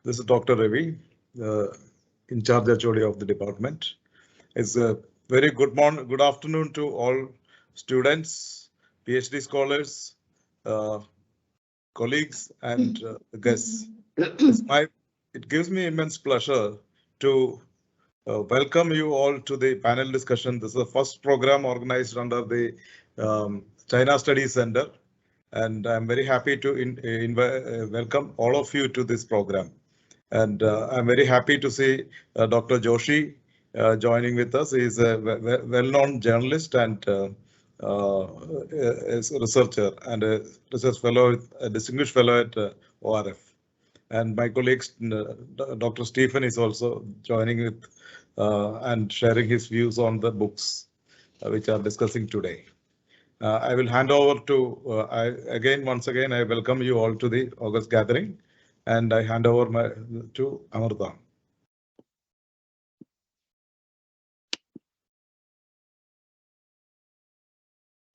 This is Dr. Ravi, in charge HOD of the department. It's a very good morning, good afternoon to all students, PhD scholars, colleagues, and guests. It gives me immense pleasure to welcome you all to the panel discussion. This is the first program organized under the China Studies Center, and I'm very happy to welcome all of you to this program. And I'm very happy to see Dr. Joshi joining with us. He's a well-known journalist and is a researcher and a research fellow, a distinguished fellow at ORF. And my colleague, Dr. Stephen, is also joining with and sharing his views on the books which are discussing today. I will hand over to, once again, I welcome you all to the August gathering, and I hand over to Amrita.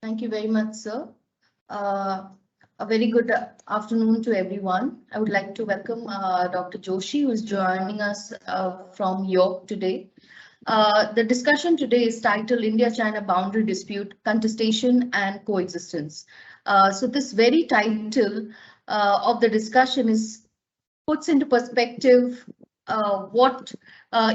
Thank you very much, sir. A very good afternoon to everyone. I would like to welcome Dr. Joshi, who is joining us from York today. The discussion today is titled India-China Boundary Dispute, Contestation and Coexistence. So this very title of the discussion puts into perspective what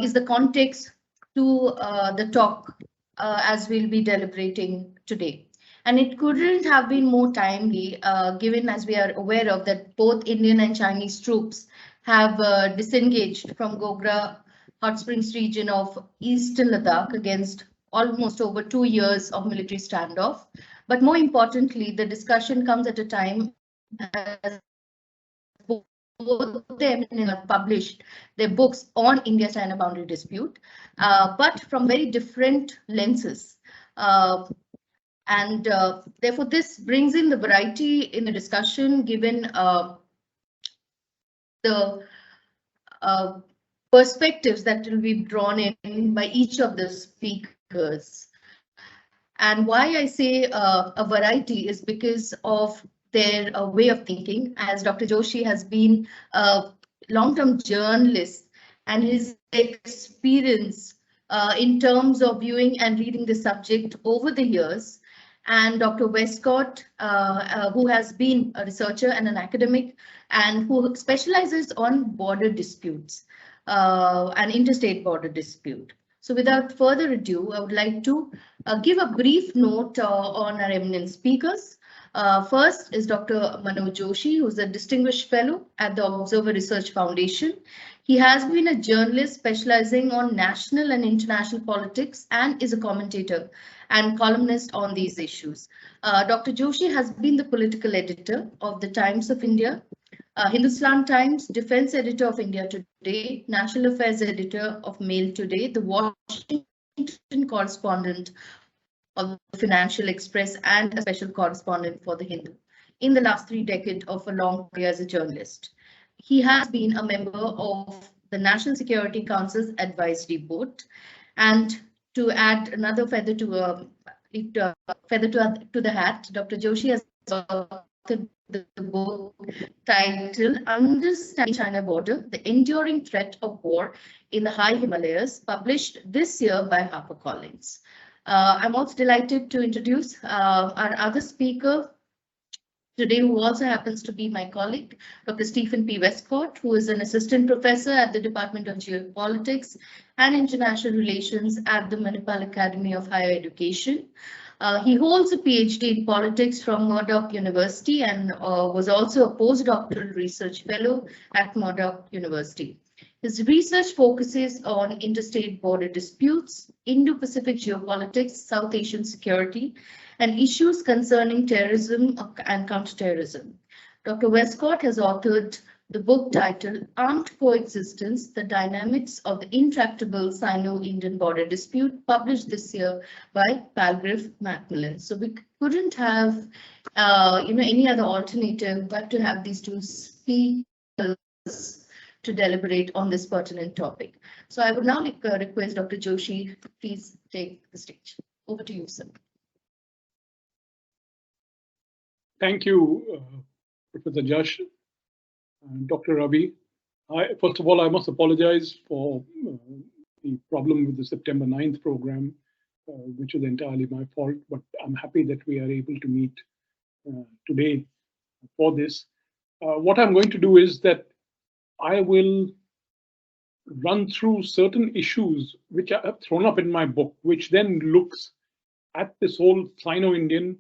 is the context to the talk as we'll be deliberating today. And it couldn't have been more timely, given as we are aware of that both Indian and Chinese troops have disengaged from Gogra Hot Springs region of eastern Ladakh against almost over 2 years of military standoff. But more importantly, the discussion comes at a time as both them have published their books on India-China boundary dispute, but from very different lenses. Therefore, this brings in the variety in the discussion, given the perspectives that will be drawn in by each of the speakers. And why I say a variety is because of their way of thinking, as Dr. Joshi has been a long-term journalist and his experience in terms of viewing and reading the subject over the years. And Dr. Westcott, who has been a researcher and an academic and who specializes on border disputes and interstate border dispute. So without further ado, I would like to give a brief note on our eminent speakers. First is Dr. Manoj Joshi, who is a distinguished fellow at the Observer Research Foundation. He has been a journalist specializing on national and international politics and is a commentator and columnist on these issues. Dr. Joshi has been the political editor of the Times of India, Hindustan Times, Defense Editor of India Today, National Affairs Editor of Mail Today, the Washington Correspondent of the Financial Express, and a special correspondent for the Hindu in the last 3 decades of a long career as a journalist. He has been a member of the National Security Council's Advisory Board. And to add another feather to the hat, Dr. Joshi has authored the book titled Understanding China Border, The Enduring Threat of War in the High Himalayas, published this year by HarperCollins. I'm also delighted to introduce our other speaker today, who also happens to be my colleague, Dr. Stephen P. Westcott, who is an assistant professor at the Department of Geopolitics and International Relations at the Manipal Academy of Higher Education. He holds a PhD in politics from Murdoch University and was also a postdoctoral research fellow at Murdoch University. His research focuses on interstate border disputes, Indo-Pacific geopolitics, South Asian security, and issues concerning terrorism and counterterrorism. Dr. Westcott has authored the book titled Armed Coexistence, The Dynamics of the Intractable Sino-Indian Border Dispute, published this year by Palgrave Macmillan. So we couldn't have any other alternative but to have these two speakers to deliberate on this pertinent topic. So I would now request Dr. Joshi to please take the stage. Over to you, sir. Thank you, Professor Josh, Dr. Ravi, First of all, I must apologize for the problem with the September 9th program, which was entirely my fault, but I'm happy that we are able to meet today for this. What I'm going to do is that I will run through certain issues which I have thrown up in my book, which then looks at this whole Sino-Indian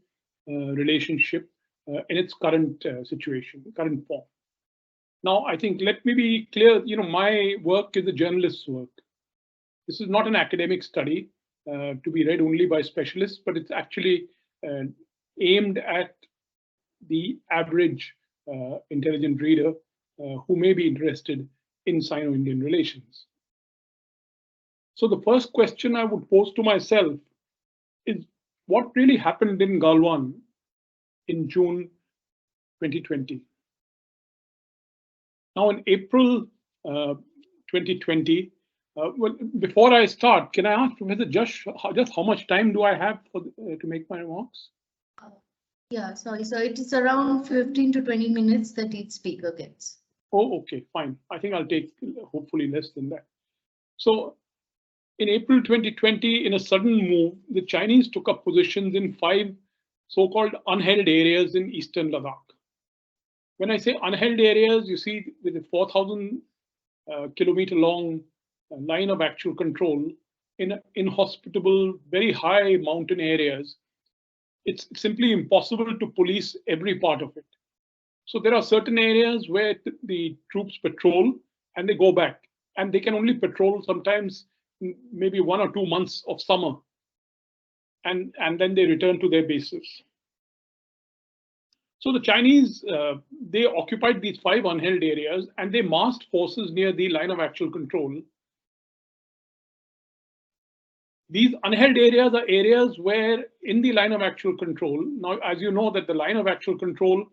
relationship in its current situation, current form. Now, I think, let me be clear, my work is a journalist's work. This is not an academic study to be read only by specialists, but it's actually aimed at the average intelligent reader who may be interested in Sino-Indian relations. So the first question I would pose to myself is, what really happened in Galwan in June 2020? Now, in April 2020, well, before I start, can I ask Professor Josh, just how much time do I have to make my remarks? Yeah, sorry. So it is around 15 to 20 minutes that each speaker gets. Oh, okay, fine. I think I'll take hopefully less than that. So in April 2020, in a sudden move, the Chinese took up positions in 5 so-called unheld areas in eastern Ladakh. When I say unheld areas, you see with a 4,000 kilometer long line of actual control in inhospitable, very high mountain areas, it's simply impossible to police every part of it. So there are certain areas where the troops patrol and they go back, and they can only patrol sometimes maybe 1 or 2 months of summer, and then they return to their bases. So the Chinese, they occupied these 5 unheld areas and they massed forces near the line of actual control. These unheld areas are areas where in the line of actual control, now as you know that the line of actual control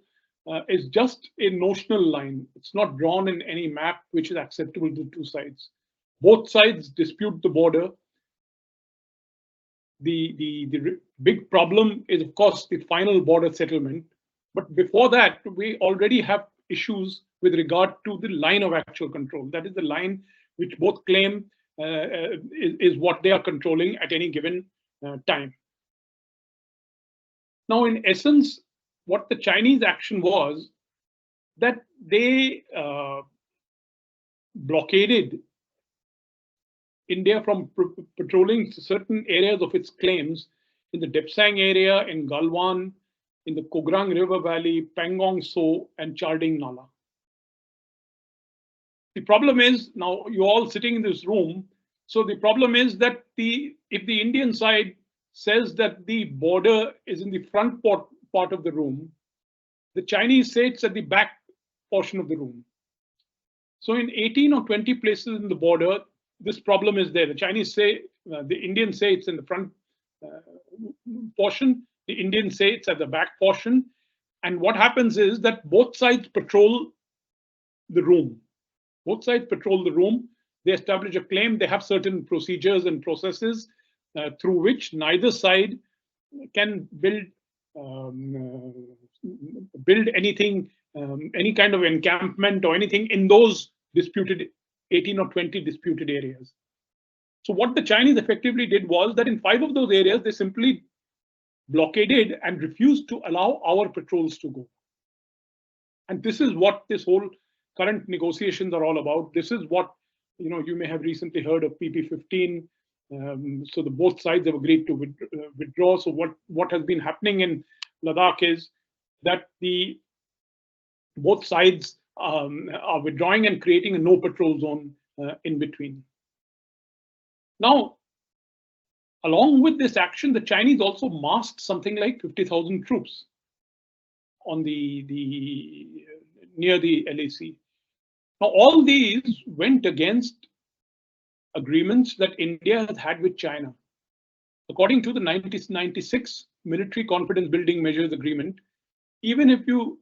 is just a notional line. It's not drawn in any map which is acceptable to 2 sides. Both sides dispute the border. The big problem is, of course, the final border settlement. But before that, we already have issues with regard to the line of actual control. That is the line which both claim is what they are controlling at any given time. Now, in essence, what the Chinese action was that they blockaded India from patrolling certain areas of its claims in the Depsang area, in Galwan, in the Kograng River Valley, Pangong So, and Charding Nala. The problem is, now you're all sitting in this room, so the problem is that if the Indian side says that the border is in the front part of the room, the Chinese say it's at the back portion of the room. So in 18 or 20 places in the border, this problem is there. The Chinese say, the Indians say it's in the front portion, the Indians say it's at the back portion. And what happens is that both sides patrol the room. Both sides patrol the room. They establish a claim. They have certain procedures and processes through which neither side can build anything, any kind of encampment or anything in those disputed 18 or 20 disputed areas. So what the Chinese effectively did was that in 5 of those areas, they simply blockaded and refused to allow our patrols to go. And this is what this whole current negotiations are all about. This is what, you may have recently heard of PP15. So the both sides have agreed to withdraw. So what has been happening in Ladakh is that both sides are withdrawing and creating a no patrol zone in between. Now, along with this action, the Chinese also massed something like 50,000 troops on near the LAC. Now, all these went against agreements that India has had with China. According to the 1996 Military Confidence Building Measures Agreement, even if you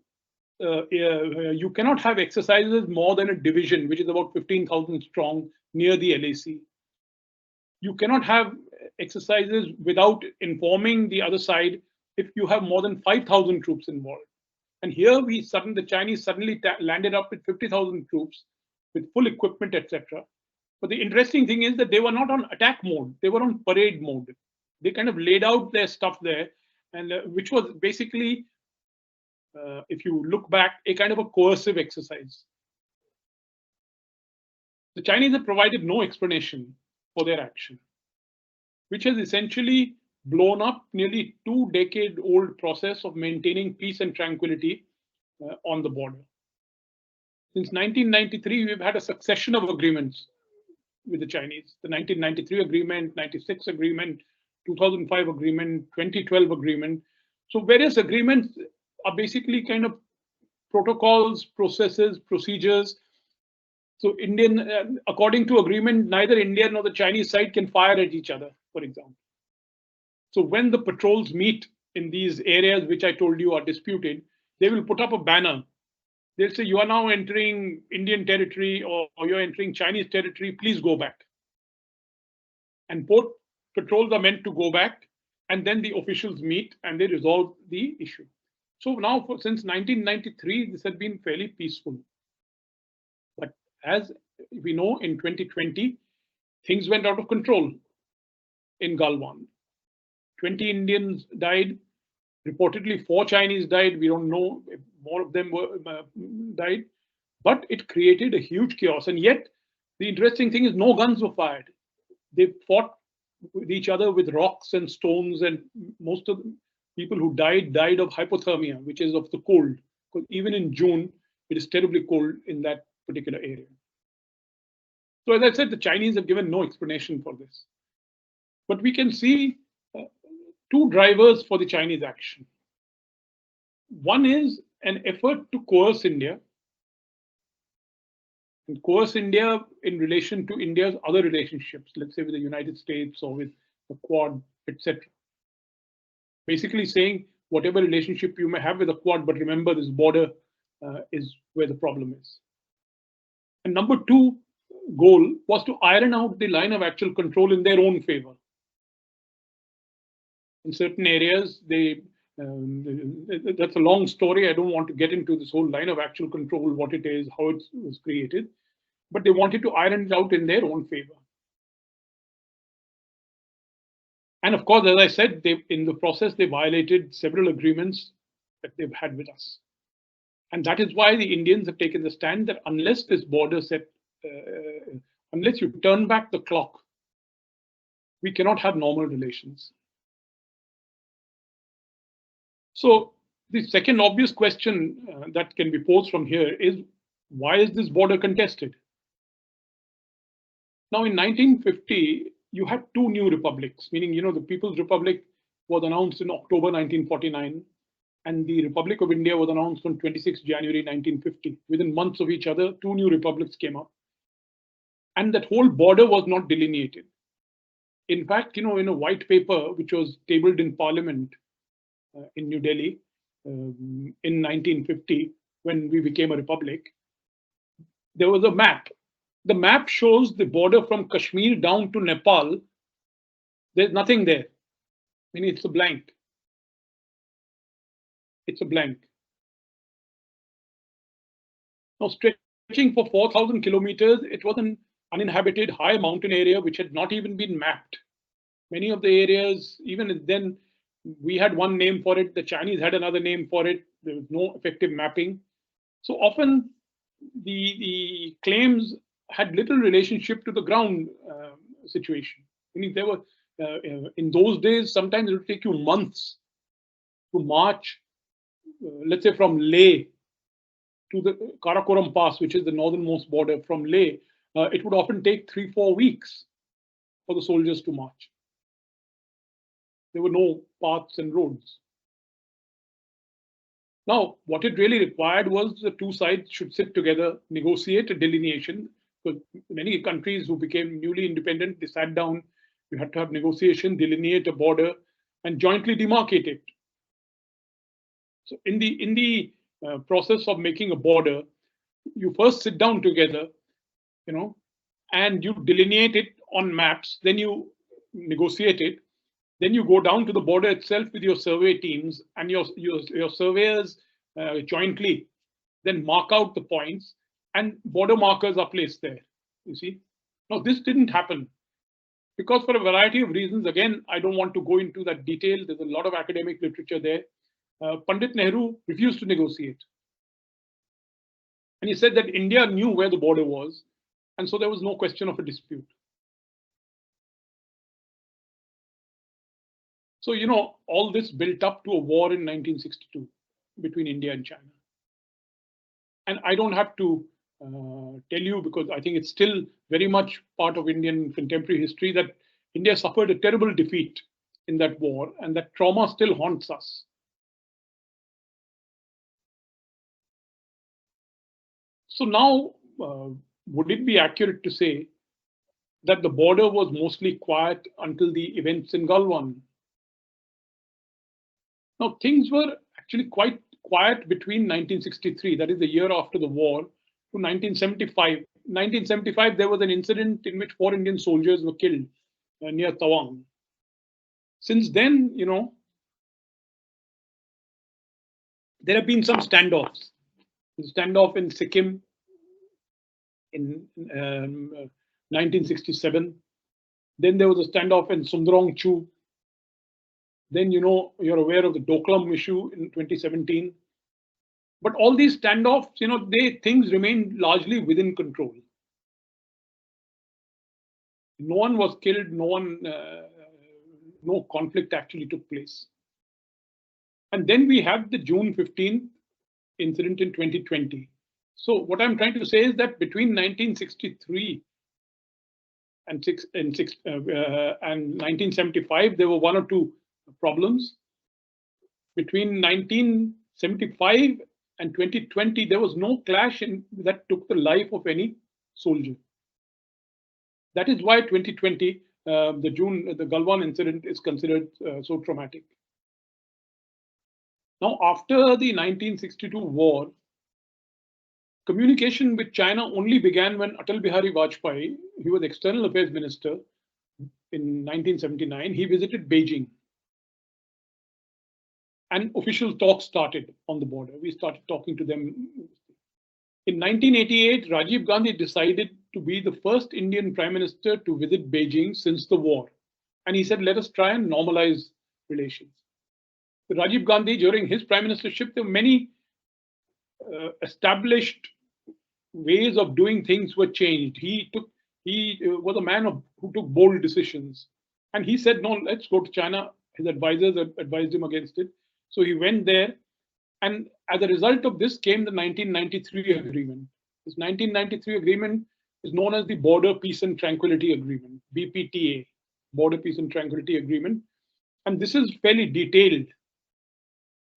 cannot have exercises more than a division, which is about 15,000 strong near the LAC. You cannot have exercises without informing the other side if you have more than 5,000 troops involved. And here the Chinese suddenly landed up with 50,000 troops with full equipment, etc. But the interesting thing is that they were not on attack mode. They were on parade mode. They kind of laid out their stuff there, and which was basically, if you look back, a kind of a coercive exercise. The Chinese have provided no explanation for their action, which has essentially blown up nearly 2-decade-old process of maintaining peace and tranquility on the border. Since 1993, we've had a succession of agreements with the Chinese. The 1993 agreement, 96 agreement, 2005 agreement, 2012 agreement. So various agreements are basically kind of protocols, processes, procedures. So according to agreement, neither India nor the Chinese side can fire at each other, for example. So when the patrols meet in these areas which I told you are disputed, they will put up a banner. They'll say, you are now entering Indian territory or you're entering Chinese territory, please go back. And both patrols are meant to go back, and then the officials meet and they resolve the issue. So now since 1993, this has been fairly peaceful. But as we know, in 2020, things went out of control in Galwan. 20 Indians died. Reportedly, 4 Chinese died. We don't know if more of them died. But it created a huge chaos. And yet, the interesting thing is no guns were fired. They fought with each other with rocks and stones. And most of the people who died of hypothermia, which is of the cold. Because even in June, it is terribly cold in that particular area. So as I said, the Chinese have given no explanation for this. But we can see 2 drivers for the Chinese action. One is an effort to coerce India, and coerce India in relation to India's other relationships, let's say with the United States or with the Quad, etc. Basically saying whatever relationship you may have with the Quad, but remember this border is where the problem is. And number 2 goal was to iron out the line of actual control in their own favor. In certain areas, that's a long story. I don't want to get into this whole line of actual control, what it is, how it was created, but they wanted to iron it out in their own favor. And of course, as I said, in the process, they violated several agreements that they've had with us. And that is why the Indians have taken the stand that unless this border unless you turn back the clock, we cannot have normal relations. So the second obvious question that can be posed from here is, why is this border contested? Now in 1950, you had 2 new republics, meaning, the People's Republic was announced in October 1949, and the Republic of India was announced on 26 January 1950. Within months of each other, 2 new republics came up. And that whole border was not delineated. In fact, in a white paper, which was tabled in Parliament in New Delhi in 1950, when we became a republic, there was a map. The map shows the border from Kashmir down to Nepal. There's nothing there. Meaning it's a blank. It's a blank. Now, stretching for 4,000 kilometers, it was an uninhabited high mountain area which had not even been mapped. Many of the areas, even then, we had one name for it. The Chinese had another name for it. There was no effective mapping. So often the claims had little relationship to the ground situation. Meaning there were, in those days, sometimes it would take you months to march, let's say from Leh to the Karakoram Pass, which is the northernmost border from Leh. It would often take 3-4 weeks for the soldiers to march. There were no paths and roads. Now, what it really required was the 2 sides should sit together, negotiate a delineation, because many countries who became newly independent, they sat down, you had to have negotiation, delineate a border, and jointly demarcate it. So in the process of making a border, you first sit down together, and you delineate it on maps, then you negotiate it. Then you go down to the border itself with your survey teams, and your surveyors jointly then mark out the points. and border markers are placed there, you see. Now, this didn't happen because for a variety of reasons, again, I don't want to go into that detail. There's a lot of academic literature there. Pandit Nehru refused to negotiate. And he said that India knew where the border was, and so there was no question of a dispute. So, you know, all this built up to a war in 1962 between India and China. And I don't have to tell you, because I think it's still very much part of Indian contemporary history, that India suffered a terrible defeat in that war, and that trauma still haunts us. So now, would it be accurate to say that the border was mostly quiet until the events in Galwan? Now, things were actually quite quiet between 1963, that is the year after the war, to 1975. 1975, there was an incident in which 4 Indian soldiers were killed near Tawang. Since then, you know, there have been some standoffs. The standoff in Sikkim in 1967. Then there was a standoff in Sumdrong Chu. Then, you know, you're aware of the Doklam issue in 2017. But all these standoffs, you know, things remained largely within control. No one was killed, no conflict actually took place. And then we have the June 15th incident in 2020. So what I'm trying to say is that between 1963 and 1975, there were 1 or 2 problems. Between 1975 and 2020, there was no clash that took the life of any soldier. That is why 2020, the Galwan incident is considered so traumatic. Now, after the 1962 war, communication with China only began when Atal Bihari Vajpayee, he was External Affairs Minister in 1979, he visited Beijing. And official talks started on the border. We started talking to them. In 1988, Rajiv Gandhi decided to be the first Indian Prime Minister to visit Beijing since the war. And he said, let us try and normalize relations. Rajiv Gandhi, during his prime ministership, there were many established ways of doing things were changed. He was a man who took bold decisions. And he said, no, let's go to China. His advisors advised him against it. So he went there. And as a result of this came the 1993 agreement. This 1993 agreement is known as the Border Peace and Tranquility Agreement, BPTA, Border Peace and Tranquility Agreement. And this is fairly detailed,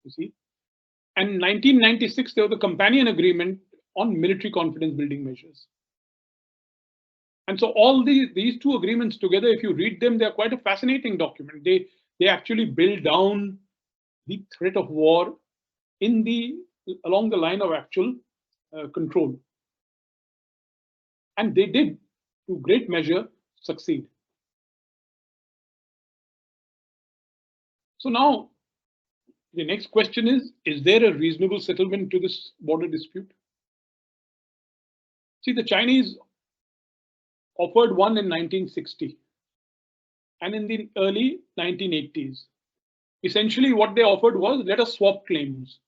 you see. And in 1996, there was a companion agreement on military confidence building measures. And so all these 2 agreements together, if you read them, they're quite a fascinating document. They actually build down the threat of war along the line of actual control. And they did, to great measure, succeed. So now, the next question is there a reasonable settlement to this border dispute? See, the Chinese offered one in 1960 and in the early 1980s. Essentially, what they offered was, let us swap claims.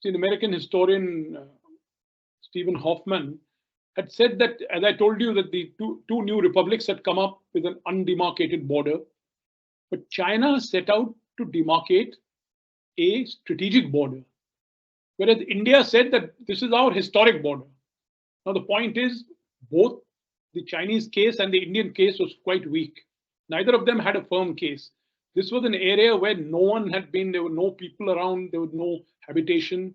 See, the American historian Stephen Hoffman had said that, as I told you, that the two new republics had come up with an undemarcated border, but China set out to demarcate a strategic border, whereas India said that this is our historic border. Now, the point is, both the Chinese case and the Indian case was quite weak. Neither of them had a firm case. This was an area where no one had been, there were no people around, there was no habitation.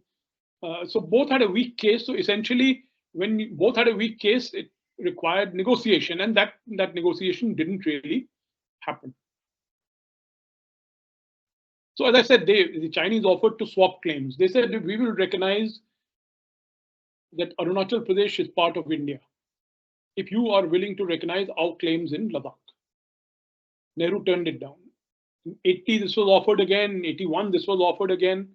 So both had a weak case. So essentially, when both had a weak case, it required negotiation, and that negotiation didn't really happen. So as I said, the Chinese offered to swap claims. They said, we will recognize that Arunachal Pradesh is part of India if you are willing to recognize our claims in Ladakh. Nehru turned it down. In 80, this was offered again. In 81, this was offered again.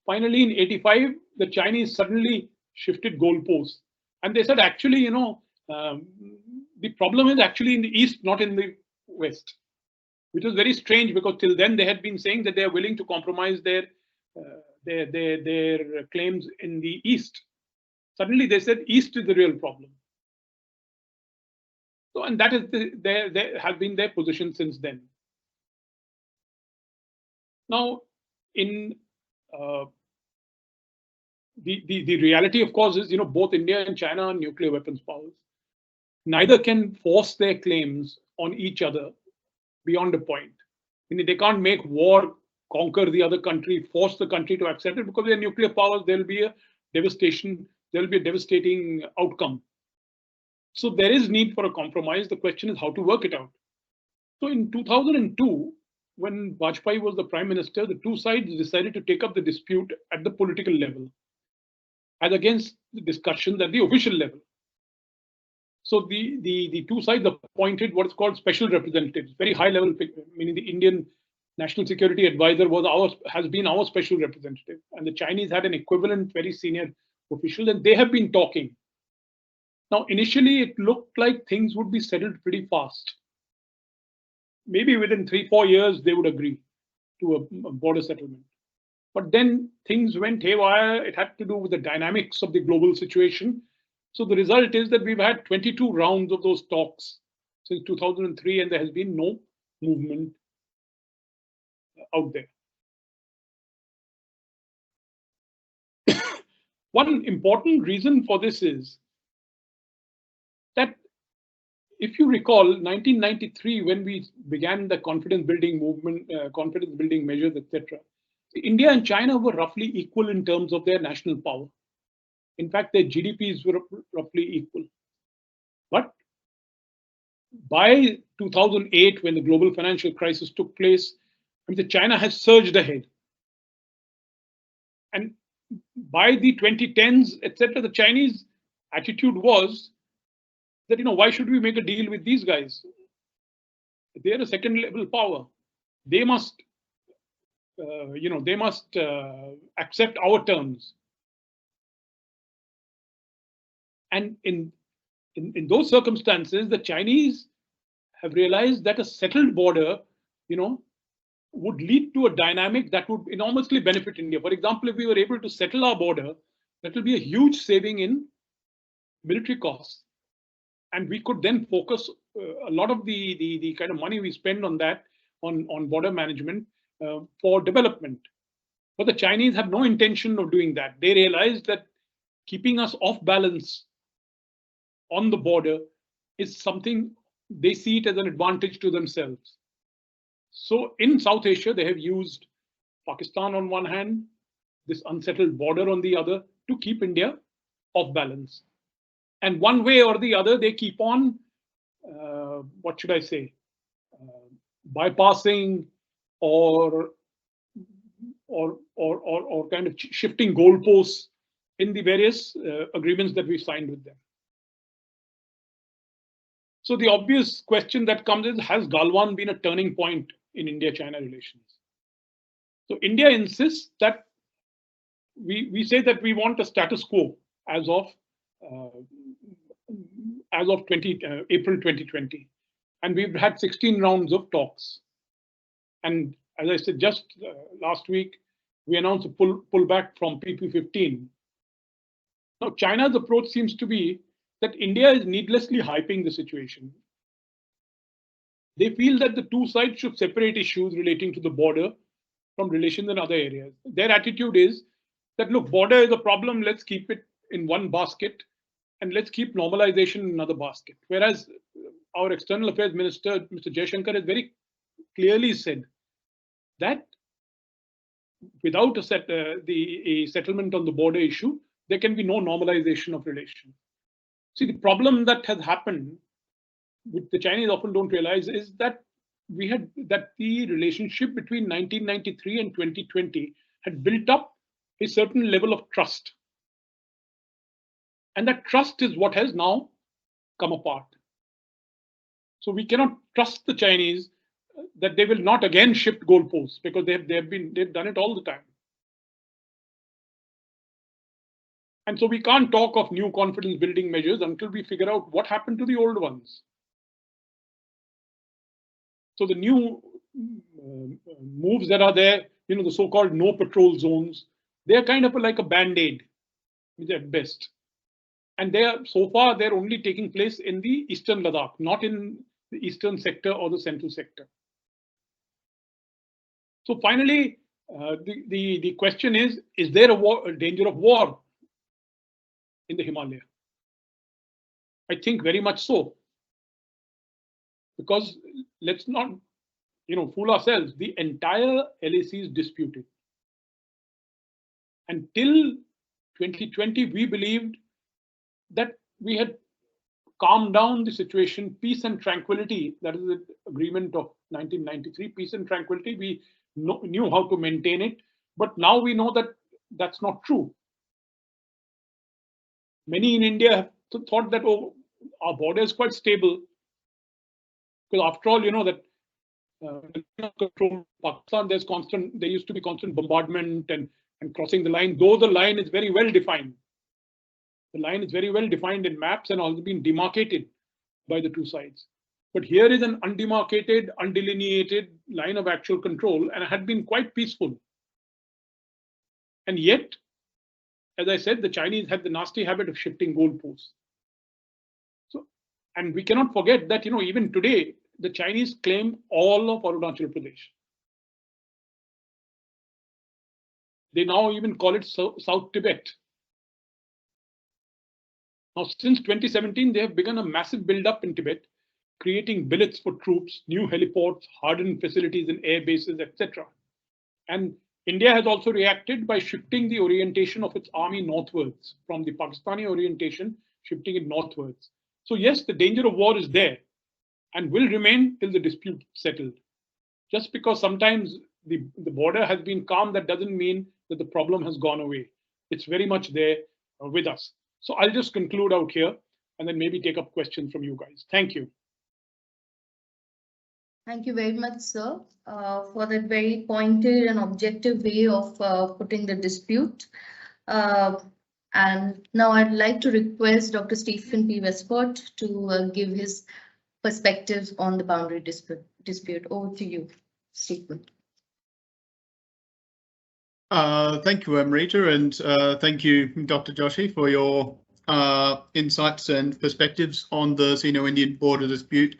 Finally, in 85, the Chinese suddenly shifted goalposts. And they said, actually, the problem is actually in the East, not in the West, which was very strange because till then they had been saying that they are willing to compromise their claims in the East. Suddenly they said East is the real problem. So, and that is there has been their position since then. Now, in the reality, of course, is both India and China are nuclear weapons powers. Neither can force their claims on each other beyond a point. They can't make war, conquer the other country, force the country to accept it, because they're nuclear powers. There will be a devastation. There will be a devastating outcome. So there is need for a compromise. The question is how to work it out. So in 2002, when Vajpayee was the prime minister, the two sides decided to take up the dispute at the political level, as against the discussions at the official level. So the two sides appointed what's called special representatives, very high level, meaning the Indian National Security Advisor has been our special representative, and the Chinese had an equivalent, very senior official, and they have been talking. Now, initially, it looked like things would be settled pretty fast. Maybe within 3-4 years, they would agree to a border settlement. But then things went haywire. It had to do with the dynamics of the global situation. So the result is that we've had 22 rounds of those talks since 2003, and there has been no movement out there. One important reason for this is that, if you recall, 1993, when we began the confidence building movement, confidence building measures, etc., India and China were roughly equal in terms of their national power. In fact, their GDPs were roughly equal. But by 2008, when the global financial crisis took place, China has surged ahead. And by the 2010s, etc., the Chinese attitude was that, why should we make a deal with these guys? They're a second level power. They must, accept our terms. And in those circumstances, the Chinese have realized that a settled border, would lead to a dynamic that would enormously benefit India. For example, if we were able to settle our border, that will be a huge saving in military costs. And we could then focus a lot of the kind of money we spend on that, on border management, for development. But the Chinese have no intention of doing that. They realize that keeping us off balance on the border is something they see it as an advantage to themselves. So in South Asia, they have used Pakistan on one hand, this unsettled border on the other, to keep India off balance. And one way or the other, they keep on, bypassing or kind of shifting goalposts in the various agreements that we signed with them. So the obvious question that comes is, has Galwan been a turning point in India-China relations? So India insists that we say that we want a status quo as of April 2020, and we've had 16 rounds of talks. And as I said, just last week, we announced a pullback from PP15. Now, China's approach seems to be that India is needlessly hyping the situation. They feel that the two sides should separate issues relating to the border from relations in other areas. Their attitude is that, look, border is a problem, let's keep it in one basket, and let's keep normalization in another basket. Whereas our External Affairs Minister, Mr. Jaishankar, has very clearly said that without a settlement on the border issue, there can be no normalization of relations. See, the problem that has happened, which the Chinese often don't realize, is that the relationship between 1993 and 2020 had built up a certain level of trust. And that trust is what has now come apart. So we cannot trust the Chinese that they will not again shift goalposts, because they've done it all the time. And so we can't talk of new confidence building measures until we figure out what happened to the old ones. So the new moves that are there, the so-called no patrol zones, they're kind of like a band-aid at best. And so far they're only taking place in the eastern Ladakh, not in the eastern sector or the central sector. So finally, the question is there a danger of war in the Himalaya? I think very much so. Because let's not, fool ourselves. The entire LAC is disputed. Until 2020, we believed that we had calmed down the situation, peace and tranquility. That is the agreement of 1993, peace and tranquility. We knew how to maintain it. But now we know that that's not true. Many in India have thought that, oh, our border is quite stable. Because after all, that control Pakistan, there used to be constant bombardment and crossing the line, though the line is very well defined. The line is very well defined in maps and also been demarcated by the two sides. But here is an undemarcated, undelineated line of actual control, and it had been quite peaceful. And yet, as I said, the Chinese had the nasty habit of shifting goalposts. And we cannot forget that, even today, the Chinese claim all of Arunachal Pradesh. They now even call it South Tibet. Now, since 2017, they have begun a massive build-up in Tibet, creating billets for troops, new heliports, hardened facilities in air bases, etc. And India has also reacted by shifting the orientation of its army northwards, from the Pakistani orientation, shifting it northwards. So yes, the danger of war is there and will remain till the dispute is settled. Just because sometimes the border has been calm, that doesn't mean that the problem has gone away. It's very much there with us. So I'll just conclude out here and then maybe take up questions from you guys. Thank you. Thank you very much, sir, for that very pointed and objective way of putting the dispute. And now I'd like to request Dr. Stephen P. Westcott to give his perspectives on the boundary dispute. Over to you, Stephen. Thank you, Amrita, and thank you, Dr. Joshi, for your insights and perspectives on the Sino-Indian border dispute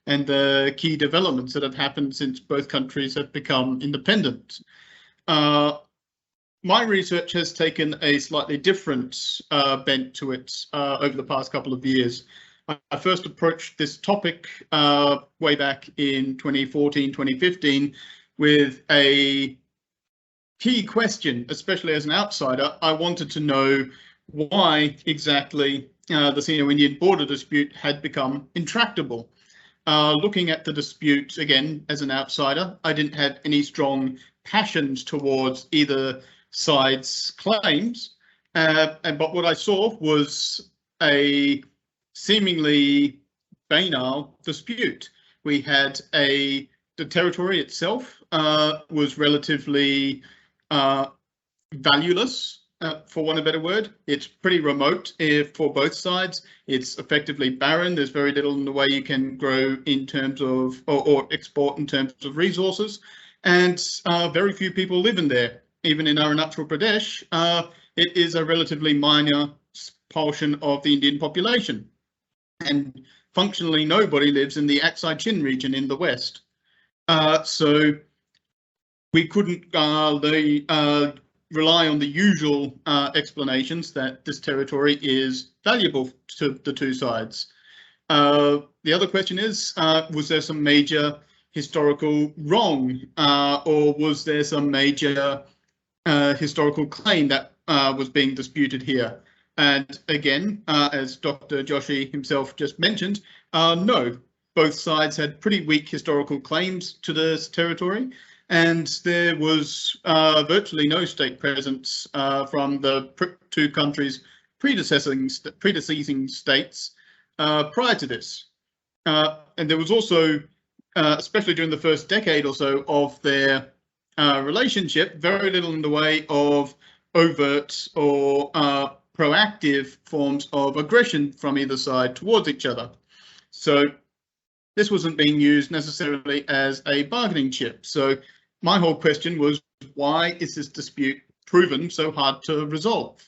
and the key developments that have happened since both countries have become independent. My research has taken a slightly different bent to it over the past couple of years. I first approached this topic way back in 2014, 2015 with a key question, especially as an outsider. I wanted to know why exactly the Sino-Indian border dispute had become intractable. Looking at the dispute again as an outsider, I didn't have any strong passions towards either side's claims, but what I saw was a seemingly banal dispute. We had the territory itself was relatively valueless, for want of a better word. It's pretty remote for both sides. It's effectively barren. There's very little in the way you can grow in terms of or export in terms of resources, and very few people live in there. Even in Arunachal Pradesh, it is a relatively minor portion of the Indian population. And functionally, nobody lives in the Aksai Chin region in the west. So we couldn't rely on the usual explanations that this territory is valuable to the two sides. The other question is, was there some major historical wrong, or was there some major historical claim that was being disputed here? And again, as Dr. Joshi himself just mentioned, no, both sides had pretty weak historical claims to this territory, and there was virtually no state presence from the two countries' predecessing states prior to this. And there was also, especially during the first decade or so of their relationship, very little in the way of overt or proactive forms of aggression from either side towards each other. So this wasn't being used necessarily as a bargaining chip. So my whole question was, why is this dispute proven so hard to resolve?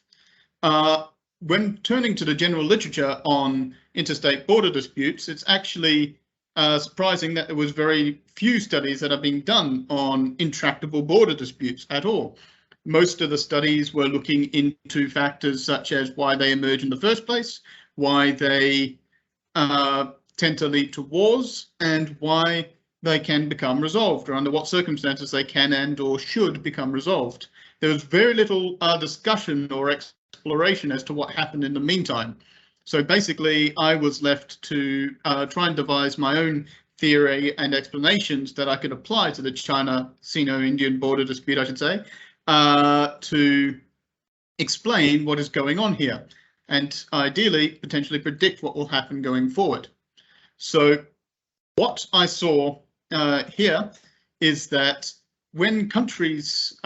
When turning to the general literature on interstate border disputes, it's actually surprising that there was very few studies that are being done on intractable border disputes at all. Most of the studies were looking into factors such as why they emerge in the first place, why they tend to lead to wars, and why they can become resolved, or under what circumstances they can and or should become resolved. There was very little discussion or exploration as to what happened in the meantime. So basically, I was left to try and devise my own theory and explanations that I could apply to the China-Sino-Indian border dispute, I should say, to explain what is going on here and ideally potentially predict what will happen going forward. So what I saw here is that when countries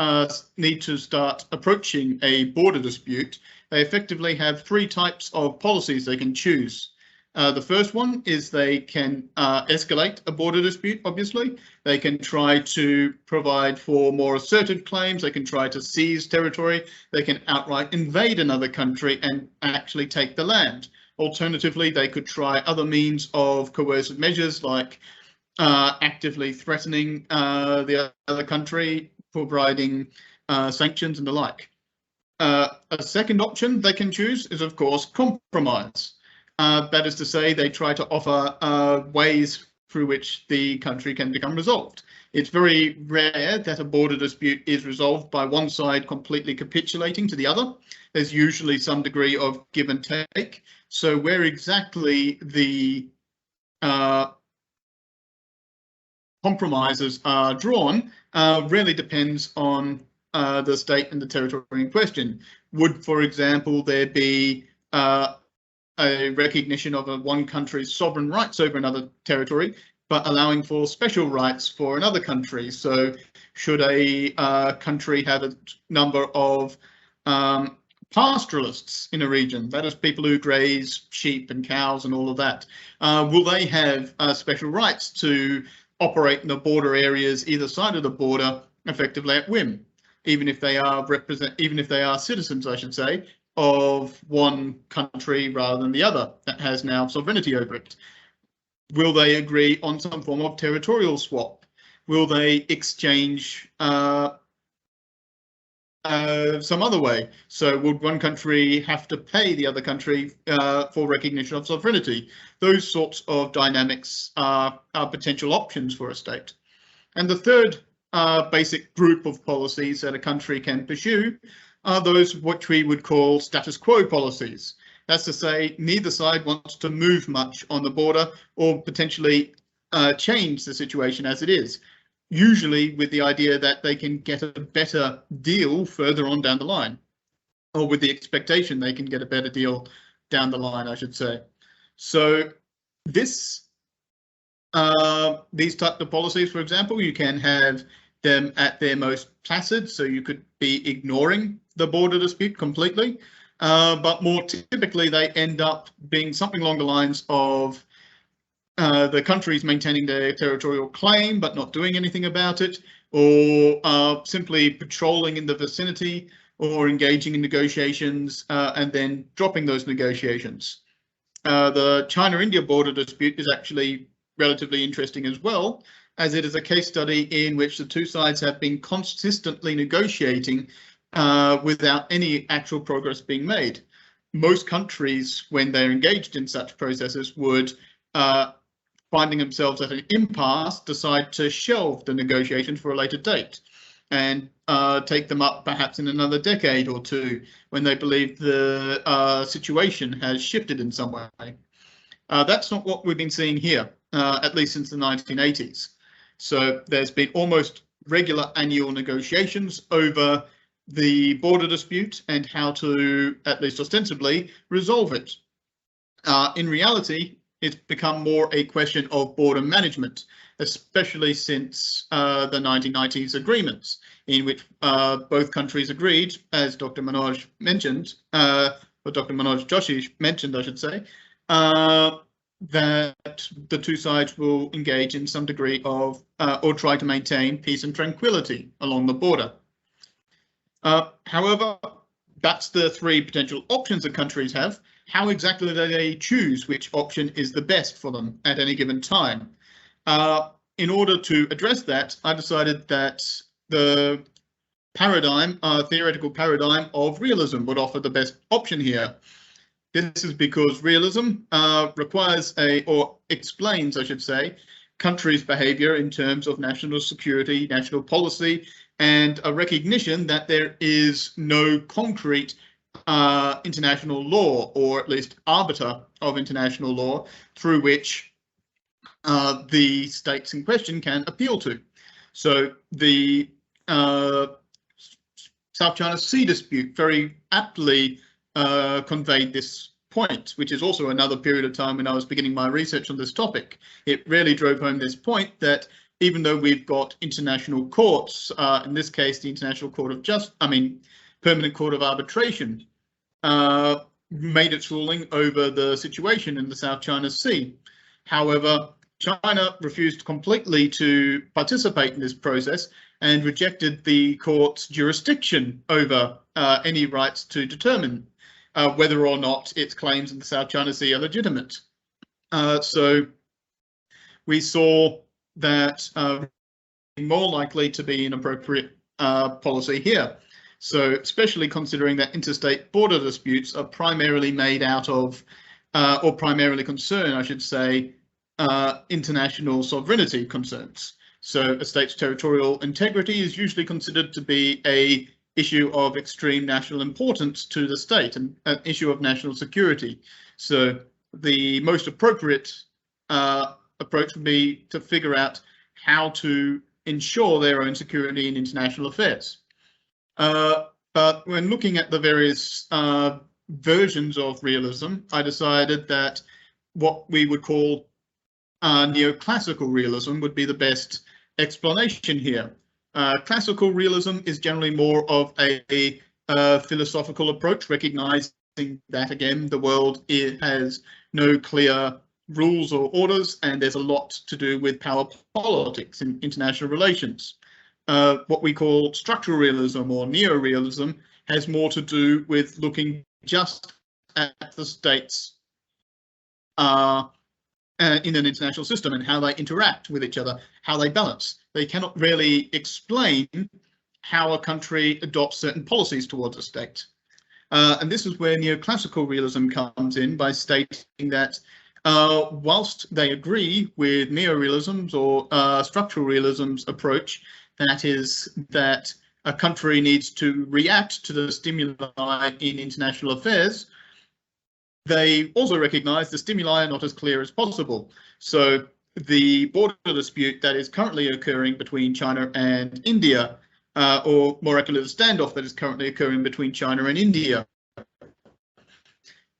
need to start approaching a border dispute, they effectively have three types of policies they can choose. The first one is they can escalate a border dispute, obviously. They can try to provide for more asserted claims. They can try to seize territory. They can outright invade another country and actually take the land. Alternatively, they could try other means of coercive measures like actively threatening the other country, providing sanctions and the like. A second option they can choose is, of course, compromise. That is to say, they try to offer ways through which the country can become resolved. It's very rare that a border dispute is resolved by one side completely capitulating to the other. There's usually some degree of give and take. So where exactly the compromises are drawn really depends on the state and the territory in question. Would, for example, there be a recognition of one country's sovereign rights over another territory, but allowing for special rights for another country? So should a country have a number of pastoralists in a region, that is people who graze sheep and cows and all of that, will they have special rights to operate in the border areas either side of the border effectively at whim, even if they are citizens, I should say, of one country rather than the other that has now sovereignty over it? Will they agree on some form of territorial swap? Will they exchange some other way? So would one country have to pay the other country for recognition of sovereignty? Those sorts of dynamics are potential options for a state. And the third basic group of policies that a country can pursue are those which we would call status quo policies. That's to say, neither side wants to move much on the border or potentially change the situation as it is, usually with the idea that they can get a better deal further on down the line, or with the expectation they can get a better deal down the line, I should say. So these types of policies, for example, you can have them at their most placid, so you could be ignoring the border dispute completely, but more typically they end up being something along the lines of the countries maintaining their territorial claim but not doing anything about it, or simply patrolling in the vicinity or engaging in negotiations and then dropping those negotiations. The China-India border dispute is actually relatively interesting as well, as it is a case study in which the two sides have been consistently negotiating without any actual progress being made. Most countries, when they're engaged in such processes, would, finding themselves at an impasse, decide to shelve the negotiations for a later date and take them up perhaps in another decade or two when they believe the situation has shifted in some way. That's not what we've been seeing here, at least since the 1980s. So there's been almost regular annual negotiations over the border dispute and how to, at least ostensibly, resolve it. In reality, it's become more a question of border management, especially since the 1990s agreements, in which both countries agreed, as Dr. Manoj mentioned, or Dr. Manoj Joshi mentioned, I should say, that the two sides will engage in some degree of or try to maintain peace and tranquility along the border. However, that's the three potential options that countries have. How exactly do they choose which option is the best for them at any given time? In order to address that, I decided that the paradigm, theoretical paradigm of realism would offer the best option here. This is because realism requires or explains, I should say, countries' behavior in terms of national security, national policy, and a recognition that there is no concrete international law, or at least arbiter of international law, through which the states in question can appeal to. So the South China Sea dispute very aptly conveyed this point, which is also another period of time when I was beginning my research on this topic. It really drove home this point that even though we've got international courts, in this case, the International Court of Permanent Court of Arbitration, made its ruling over the situation in the South China Sea. However, China refused completely to participate in this process and rejected the court's jurisdiction over any rights to determine whether or not its claims in the South China Sea are legitimate. So we saw that more likely to be an appropriate policy here. So especially considering that interstate border disputes are primarily made out of, or primarily concern, I should say, international sovereignty concerns. So a state's territorial integrity is usually considered to be an issue of extreme national importance to the state and an issue of national security. So the most appropriate approach would be to figure out how to ensure their own security in international affairs. But when looking at the various versions of realism, I decided that what we would call neoclassical realism would be the best explanation here. Classical realism is generally more of a philosophical approach, recognizing that, again, the world has no clear rules or orders, and there's a lot to do with power politics in international relations. What we call structural realism or neo-realism has more to do with looking just at the states in an international system and how they interact with each other, how they balance. They cannot really explain how a country adopts certain policies towards a state. And this is where neoclassical realism comes in, by stating that whilst they agree with neorealism's or structural realism's approach, that is that a country needs to react to the stimuli in international affairs, they also recognise the stimuli are not as clear as possible. So the border dispute that is currently occurring between China and India, or more accurately the standoff that is currently occurring between China and India,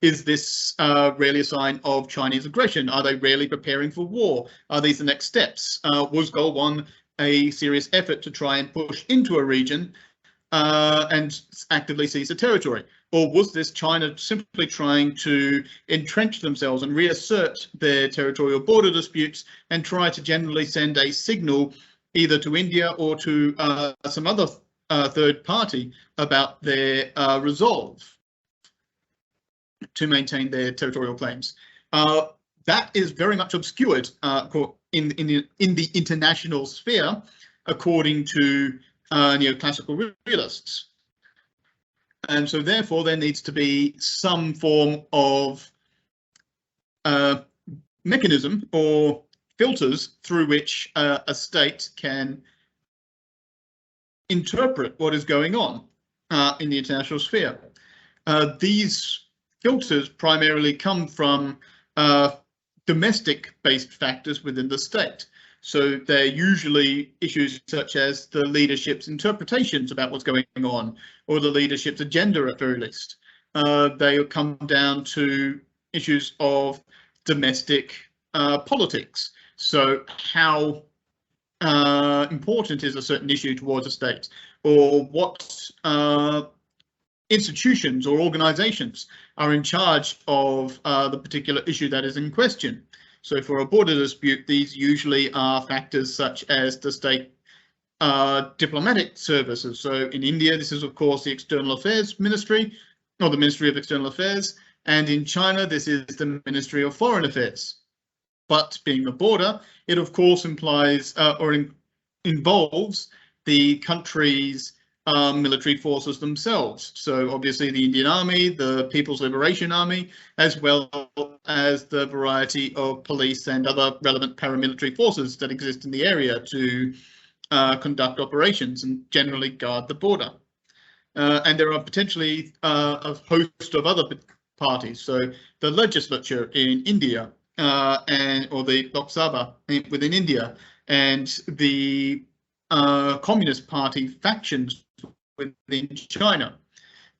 is this really a sign of Chinese aggression? Are they really preparing for war? Are these the next steps? Was Goal 1 a serious effort to try and push into a region and actively seize a territory? Or was this China simply trying to entrench themselves and reassert their territorial border disputes and try to generally send a signal either to India or to some other third party about their resolve to maintain their territorial claims? That is very much obscured in the international sphere, according to neoclassical realists. And so therefore there needs to be some form of mechanism or filters through which a state can interpret what is going on in the international sphere. These filters primarily come from domestic-based factors within the state. So they're usually issues such as the leadership's interpretations about what's going on, or the leadership's agenda at very least. They come down to issues of domestic politics. So how important is a certain issue towards a state, or what institutions or organizations are in charge of the particular issue that is in question. So for a border dispute, these usually are factors such as the state diplomatic services. So in India, this is of course the External Affairs Ministry, or the Ministry of External Affairs, and in China, this is the Ministry of Foreign Affairs. But being the border, it of course implies involves the country's military forces themselves. So obviously the Indian Army, the People's Liberation Army, as well as the variety of police and other relevant paramilitary forces that exist in the area to conduct operations and generally guard the border. And there are potentially a host of other parties. So the legislature in India or the Lok Sabha within India, and the Communist Party factions within China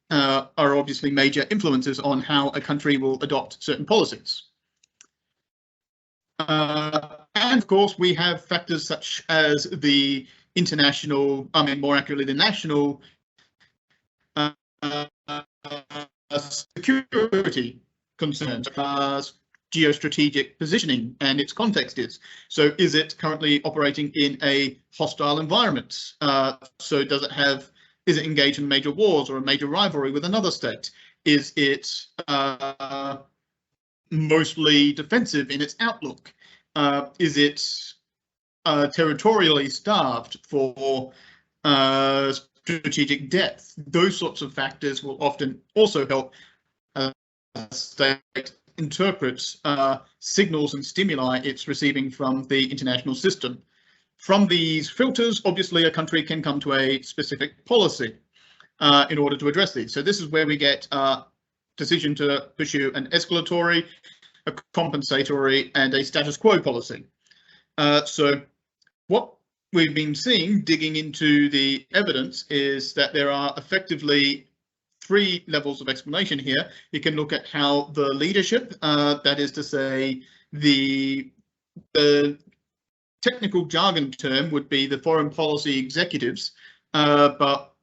are obviously major influences on how a country will adopt certain policies. And of course, we have factors such as the international, more accurately, the national security concerns, geostrategic positioning and its context is. So is it currently operating in a hostile environment? So is it engaged in major wars or a major rivalry with another state? Is it mostly defensive in its outlook? Is it territorially starved for strategic depth? Those sorts of factors will often also help a state interpret signals and stimuli it's receiving from the international system. From these filters, obviously, a country can come to a specific policy in order to address these. So this is where we get a decision to pursue an escalatory, a compensatory, and a status quo policy. So what we've been seeing, digging into the evidence, is that there are effectively 3 levels of explanation here. You can look at how the leadership, that is to say, the technical jargon term would be the foreign policy executives, but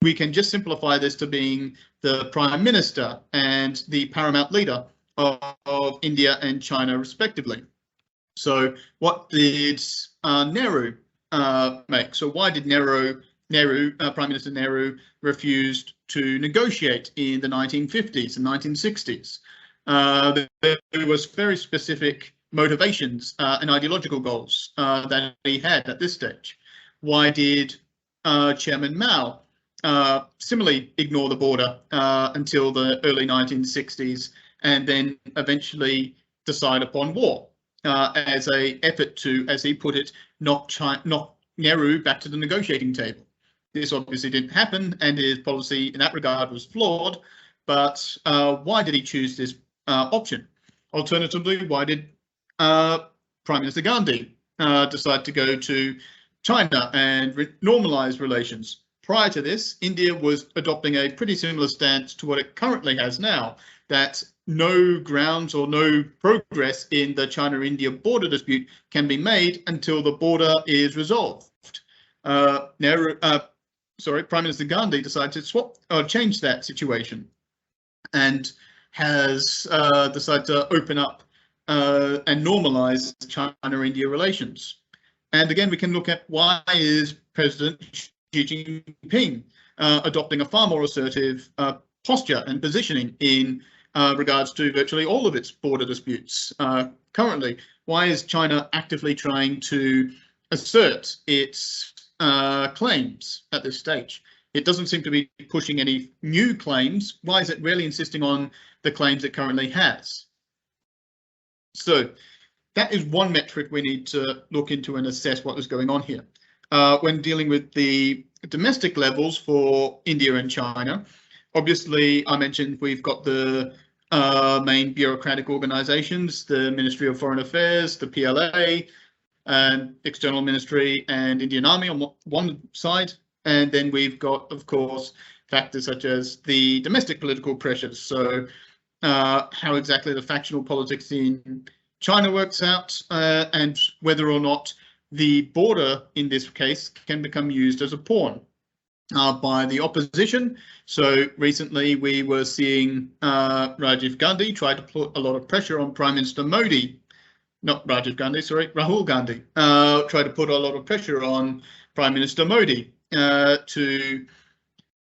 we can just simplify this to being the Prime Minister and the paramount leader of India and China, respectively. So what did Nehru make? So why did Prime Minister Nehru refused to negotiate in the 1950s and 1960s? There was very specific motivations and ideological goals that he had at this stage. Why did Chairman Mao similarly ignore the border until the early 1960s and then eventually decide upon war as an effort to, as he put it, knock Nehru back to the negotiating table? This obviously didn't happen, and his policy in that regard was flawed. But why did he choose this option? Alternatively, why did Prime Minister Gandhi decide to go to China and normalize relations? Prior to this, India was adopting a pretty similar stance to what it currently has now, that no grounds or no progress in the China-India border dispute can be made until the border is resolved. Prime Minister Gandhi decided to change that situation and has decided to open up and normalize China-India relations. And again, we can look at why is President Xi Jinping adopting a far more assertive posture and positioning in regards to virtually all of its border disputes currently. Why is China actively trying to assert its claims at this stage? It doesn't seem to be pushing any new claims. Why is it really insisting on the claims it currently has? So that is one metric we need to look into and assess what is going on here. When dealing with the domestic levels for India and China, obviously, I mentioned we've got the main bureaucratic organizations, the Ministry of Foreign Affairs, the PLA, and External Ministry and Indian Army on one side. And then we've got, of course, factors such as the domestic political pressures. So how exactly the factional politics in China works out and whether or not the border in this case can become used as a pawn. by the opposition. So recently we were seeing Rajiv Gandhi try to put a lot of pressure on Prime Minister Modi. Not Rajiv Gandhi, sorry, Rahul Gandhi, try to put a lot of pressure on Prime Minister Modi to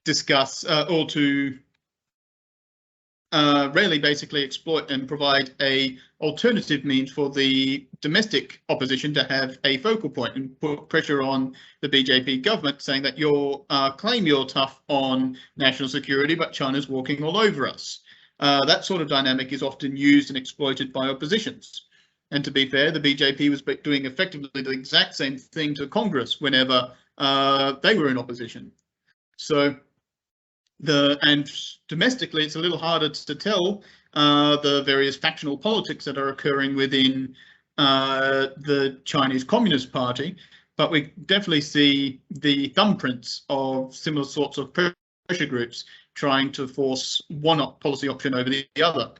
discuss or to really basically exploit and provide a alternative means for the domestic opposition to have a focal point and put pressure on the BJP government, saying that you claim you're tough on national security, but China's walking all over us. That sort of dynamic is often used and exploited by oppositions. And to be fair, the BJP was doing effectively the exact same thing to Congress whenever they were in opposition. So and domestically, it's a little harder to tell the various factional politics that are occurring within the Chinese Communist Party, but we definitely see the thumbprints of similar sorts of pressure groups trying to force one policy option over the other.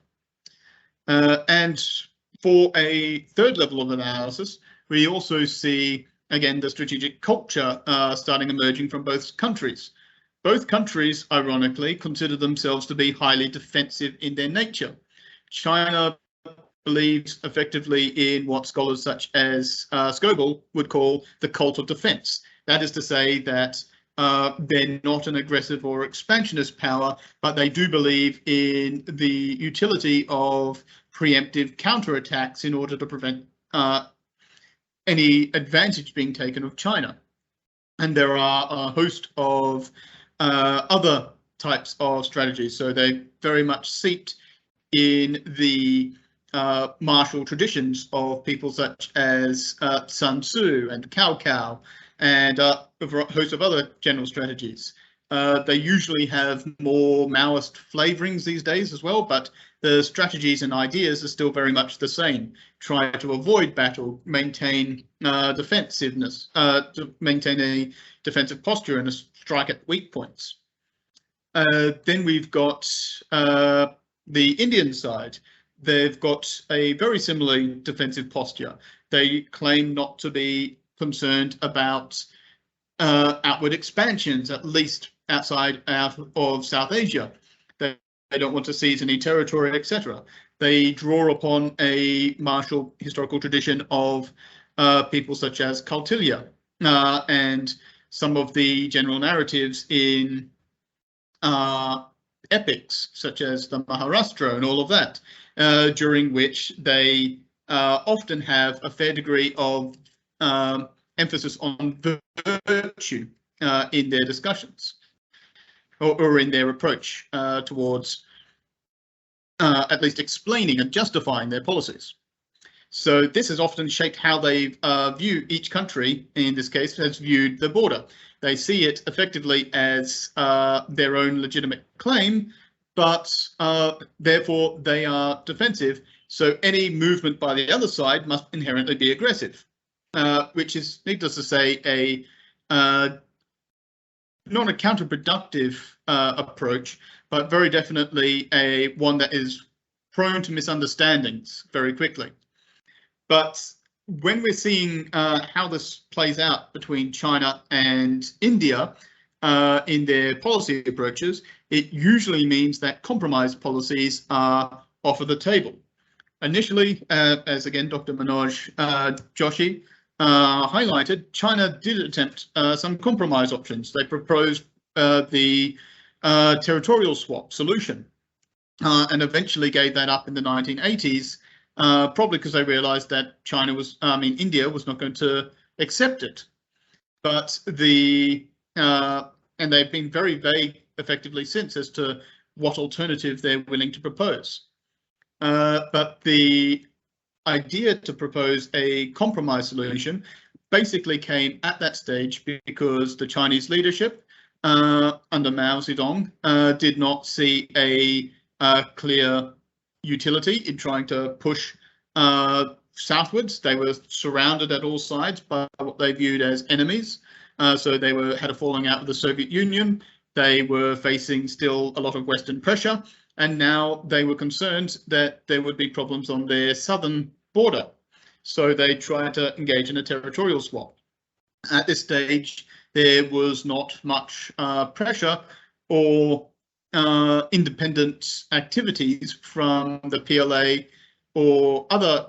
And for a third level of analysis, we also see, again, the strategic culture starting emerging from both countries. Both countries, ironically, consider themselves to be highly defensive in their nature. China believes effectively in what scholars such as Scoble would call the cult of defense. That is to say that they're not an aggressive or expansionist power, but they do believe in the utility of preemptive counterattacks in order to prevent any advantage being taken of China. And there are a host of other types of strategies. So they very much seeped in the martial traditions of people such as Sun Tzu and Cao Cao and a host of other general strategies. They usually have more Maoist flavorings these days as well, but the strategies and ideas are still very much the same. Try to avoid battle, maintain defensiveness, to maintain a defensive posture and a strike at weak points. Then we've got the Indian side. They've got a very similar defensive posture. They claim not to be concerned about outward expansions, at least outside of South Asia. They don't want to seize any territory, etc. They draw upon a martial historical tradition of people such as Kautilya and some of the general narratives in epics such as the Maharashtra and all of that, during which they often have a fair degree of emphasis on virtue in their discussions or in their approach towards at least explaining and justifying their policies. So this has often shaped how they view each country, in this case, has viewed the border. They see it effectively as their own legitimate claim, but therefore they are defensive. So any movement by the other side must inherently be aggressive, which is, needless to say, a not a counterproductive approach, but very definitely a one that is prone to misunderstandings very quickly. But when we're seeing how this plays out between China and India in their policy approaches, it usually means that compromise policies are off of the table. Initially, as again Dr. Manoj Joshi highlighted, China did attempt some compromise options. They proposed the territorial swap solution and eventually gave that up in the 1980s. Probably because they realized that India was not going to accept it. But and they've been very vague effectively since as to what alternative they're willing to propose. But the idea to propose a compromise solution basically came at that stage because the Chinese leadership under Mao Zedong did not see a clear utility in trying to push southwards. They were surrounded at all sides by what they viewed as enemies. So they had a falling out with the Soviet Union. They were facing still a lot of Western pressure, and now they were concerned that there would be problems on their southern border. So they tried to engage in a territorial swap. At this stage, there was not much pressure or independent activities from the PLA or other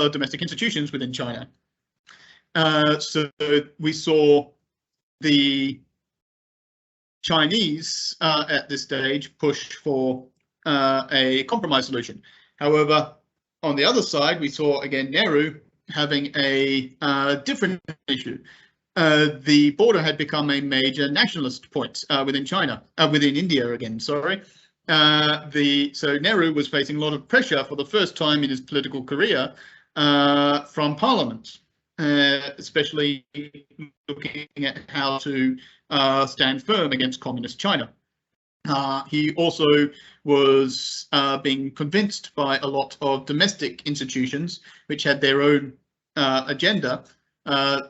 domestic institutions within China. So we saw the Chinese at this stage push for a compromise solution. However, on the other side, we saw again Nehru having a different issue. The border had become a major nationalist point within China, within India again, sorry. So Nehru was facing a lot of pressure for the first time in his political career from Parliament, especially looking at how to stand firm against communist China. He also was being convinced by a lot of domestic institutions which had their own agenda,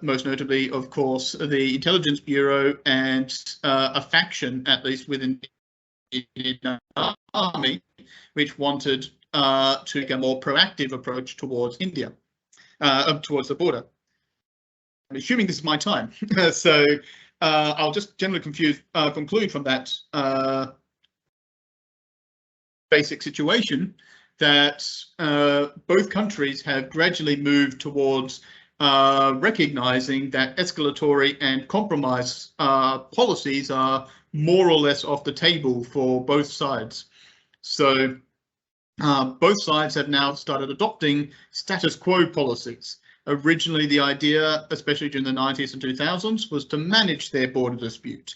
most notably, of course, the Intelligence Bureau and a faction, at least within the Indian Army, which wanted to take a more proactive approach towards India, towards the border. I'm assuming this is my time, so I'll just generally conclude from that basic situation that both countries have gradually moved towards recognizing that escalatory and compromise policies are more or less off the table for both sides. So both sides have now started adopting status quo policies. Originally, the idea, especially during the 90s and 2000s, was to manage their border dispute.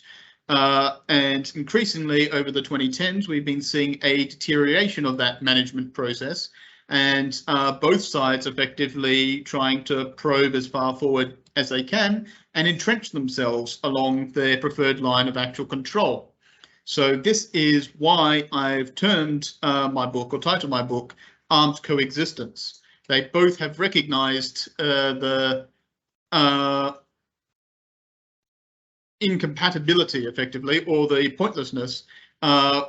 And increasingly over the 2010s, we've been seeing a deterioration of that management process, and both sides effectively trying to probe as far forward as they can and entrench themselves along their preferred line of actual control. So this is why I've termed my book, or titled my book, Armed Coexistence. They both have recognized the incompatibility, effectively, or the pointlessness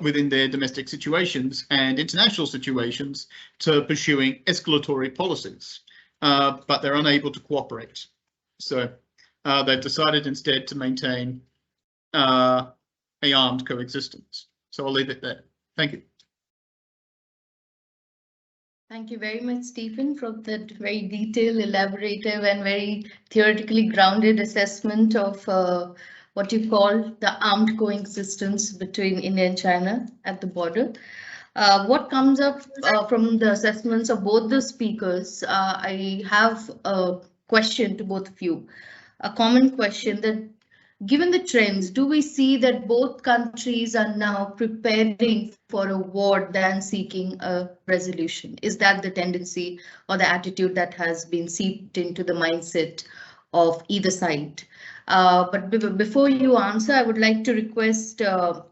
within their domestic situations and international situations to pursuing escalatory policies, but they're unable to cooperate. So they've decided instead to maintain a armed coexistence. So I'll leave it there. Thank you. Thank you very much, Stephen, for that very detailed, elaborative, and very theoretically grounded assessment of what you call the armed coexistence between India and China at the border. What comes up from the assessments of both the speakers, I have a question to both of you, a common question that, given the trends, do we see that both countries are now preparing for a war than seeking a resolution? Is that the tendency or the attitude that has been seeped into the mindset of either side? But before you answer, I would like to request Dr.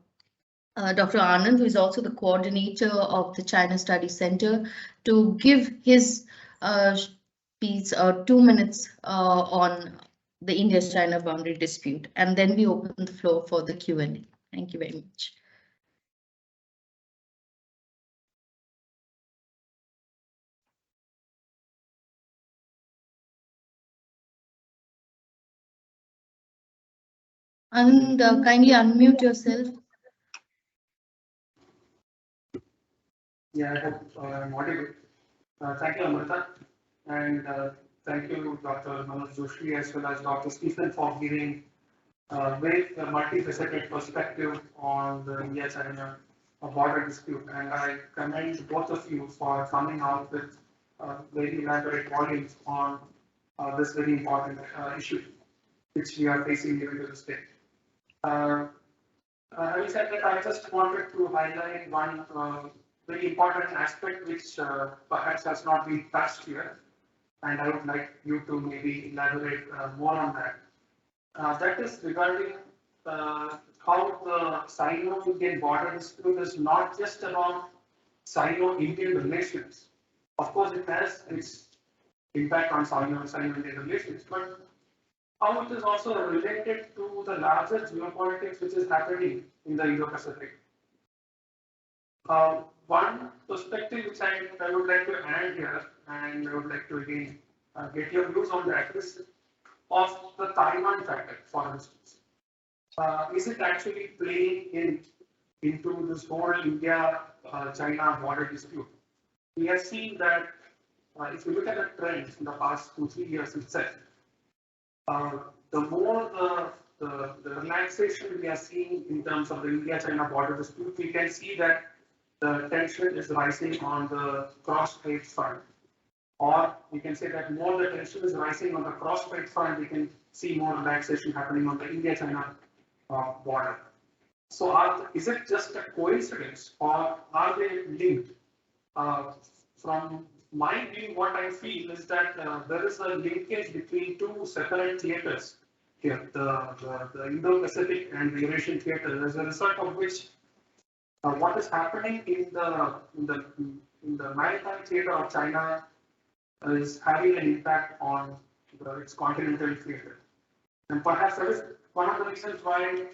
Anand, who is also the coordinator of the China Study Center, to give his piece 2 minutes on the India-China boundary dispute, and then we open the floor for the Q&A. Thank you very much. And kindly unmute yourself. Yeah, I hope I'm audible. Thank you, Amrita, and thank you, Dr. Manoj Joshi, as well as Dr. Stephen, for giving a very multifaceted perspective on the India-China border dispute. And I commend both of you for coming out with very elaborate volumes on this very important issue, which we are facing here in the state. Having said that, I just wanted to highlight one very important aspect which perhaps has not been touched here, and I would like you to maybe elaborate more on that. That is regarding how the Sino-Indian border dispute is not just about Sino-Indian relations. Of course, it has its impact on Sino-Indian relations, but how it is also related to the larger geopolitics which is happening in the Indo-Pacific. One perspective which I would like to add here, and I would like to again get your views on that, is of the Taiwan factor, for instance. Is it actually playing into this whole India-China border dispute? We have seen that if you look at the trends in the past 2-3 years itself, the more the relaxation we are seeing in terms of the India-China border dispute, we can see that the tension is rising on the cross-strait front. Or we can say that more the tension is rising on the cross-strait front, we can see more relaxation happening on the India-China border. So is it just a coincidence or are they linked? From my view, what I feel is that there is a linkage between two separate theaters here, the Indo-Pacific and the Eurasian theater, as a result of which what is happening in the maritime theater of China is having an impact on its continental theater. And perhaps that is one of the reasons why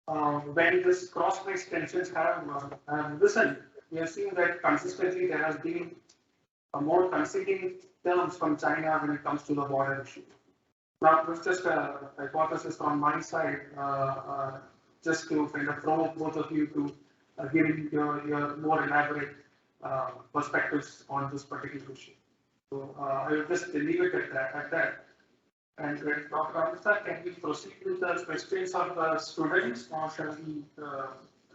when this cross-strait tensions have risen, we have seen that consistently there has been a more conceding terms from China when it comes to the border issue. Now, it's just a hypothesis from my side, just to kind of provoke both of you to give your more elaborate perspectives on this particular issue. So I will just leave it at that. And Dr. Amrita, can we proceed with the questions of the students, or shall we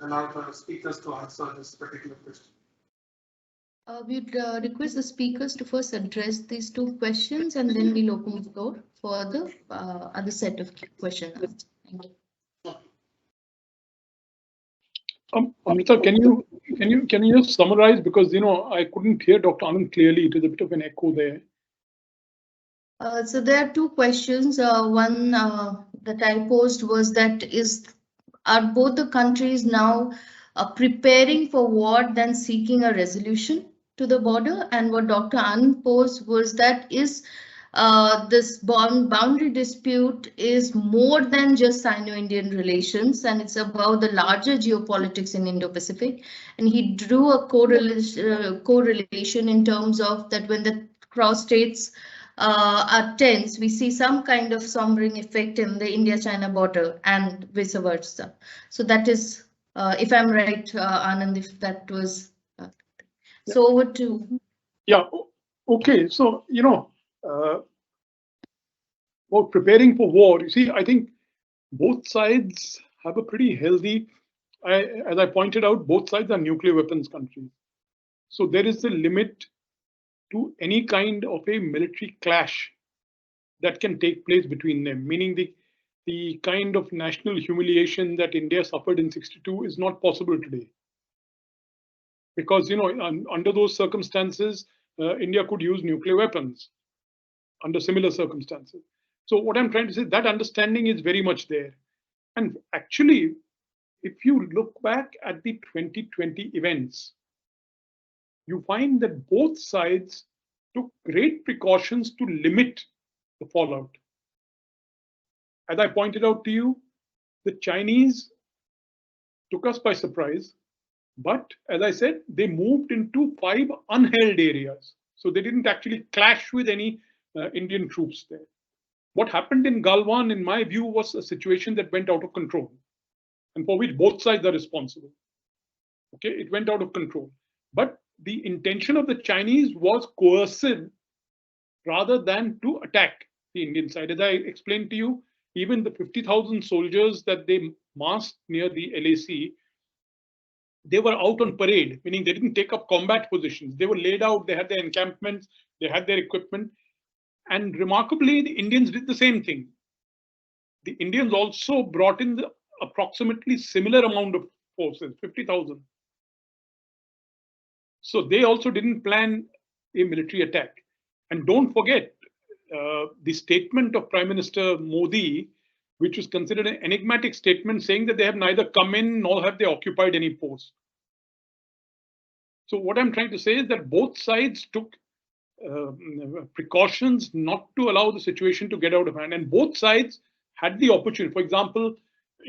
allow the speakers to answer this particular question? We'd request the speakers to first address these two questions, and then we'll open the floor for the other set of questions. Thank you. Amrita, can you just summarize, because I couldn't hear Dr. Anand clearly. It is a bit of an echo there. So there are two questions. One that I posed was that are both the countries now preparing for war than seeking a resolution to the border? And what Dr. Anand posed was that is this boundary dispute is more than just Sino-Indian relations, and it's about the larger geopolitics in Indo-Pacific. And he drew a correlation in terms of that when the cross-states are tense, we see some kind of sombering effect in the India-China border and vice versa. So that is, if I'm right, Anand, if that was. So over to. Yeah, okay. So, about preparing for war, you see, I think both sides have a pretty healthy, as I pointed out, both sides are nuclear weapons countries. So there is a limit to any kind of a military clash that can take place between them, meaning the kind of national humiliation that India suffered in '62 is not possible today. Because, under those circumstances, India could use nuclear weapons under similar circumstances. So what I'm trying to say, that understanding is very much there. And actually, if you look back at the 2020 events, you find that both sides took great precautions to limit the fallout. As I pointed out to you, the Chinese took us by surprise, but as I said, they moved into 5 unheld areas. So they didn't actually clash with any Indian troops there. What happened in Galwan, in my view, was a situation that went out of control and for which both sides are responsible. Okay, it went out of control. But the intention of the Chinese was coercive rather than to attack the Indian side. As I explained to you, even the 50,000 soldiers that they massed near the LAC, they were out on parade, meaning they didn't take up combat positions. They were laid out, they had their encampments, they had their equipment. And remarkably, the Indians did the same thing. The Indians also brought in the approximately similar amount of forces, 50,000. So they also didn't plan a military attack. And don't forget the statement of Prime Minister Modi, which was considered an enigmatic statement, saying that they have neither come in nor have they occupied any post. So what I'm trying to say is that both sides took precautions not to allow the situation to get out of hand, and both sides had the opportunity. For example,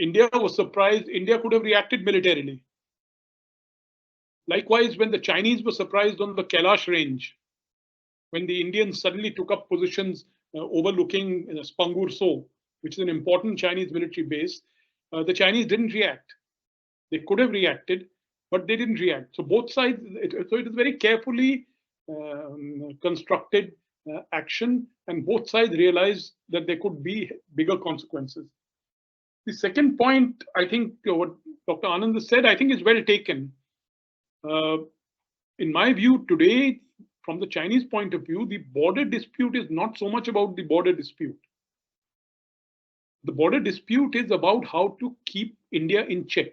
India was surprised. India could have reacted militarily. Likewise, when the Chinese were surprised on the Kailash range, when the Indians suddenly took up positions overlooking Spangur So, which is an important Chinese military base. The Chinese didn't react. They could have reacted, but they didn't react. So both sides, so it is very carefully constructed action, and both sides realized that there could be bigger consequences. The second point, I think what Dr. Anand said, I think is well taken. In my view, today, from the Chinese point of view, the border dispute is not so much about the border dispute. The border dispute is about how to keep India in check.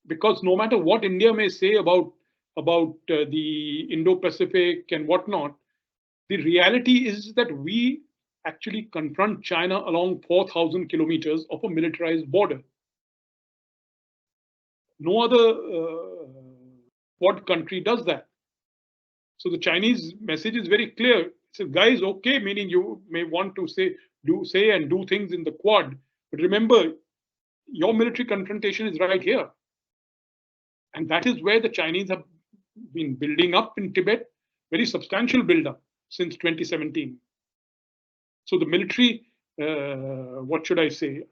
Because no matter what India may say about the Indo-Pacific and whatnot, the reality is that we actually confront China along 4,000 kilometers of a militarized border. No other Quad country does that. So the Chinese message is very clear. It says, guys, okay, meaning you may want to say and do things in the Quad, but remember, your military confrontation is right here. And that is where the Chinese have been building up in Tibet, very substantial build-up since 2017. So the military, what should I say,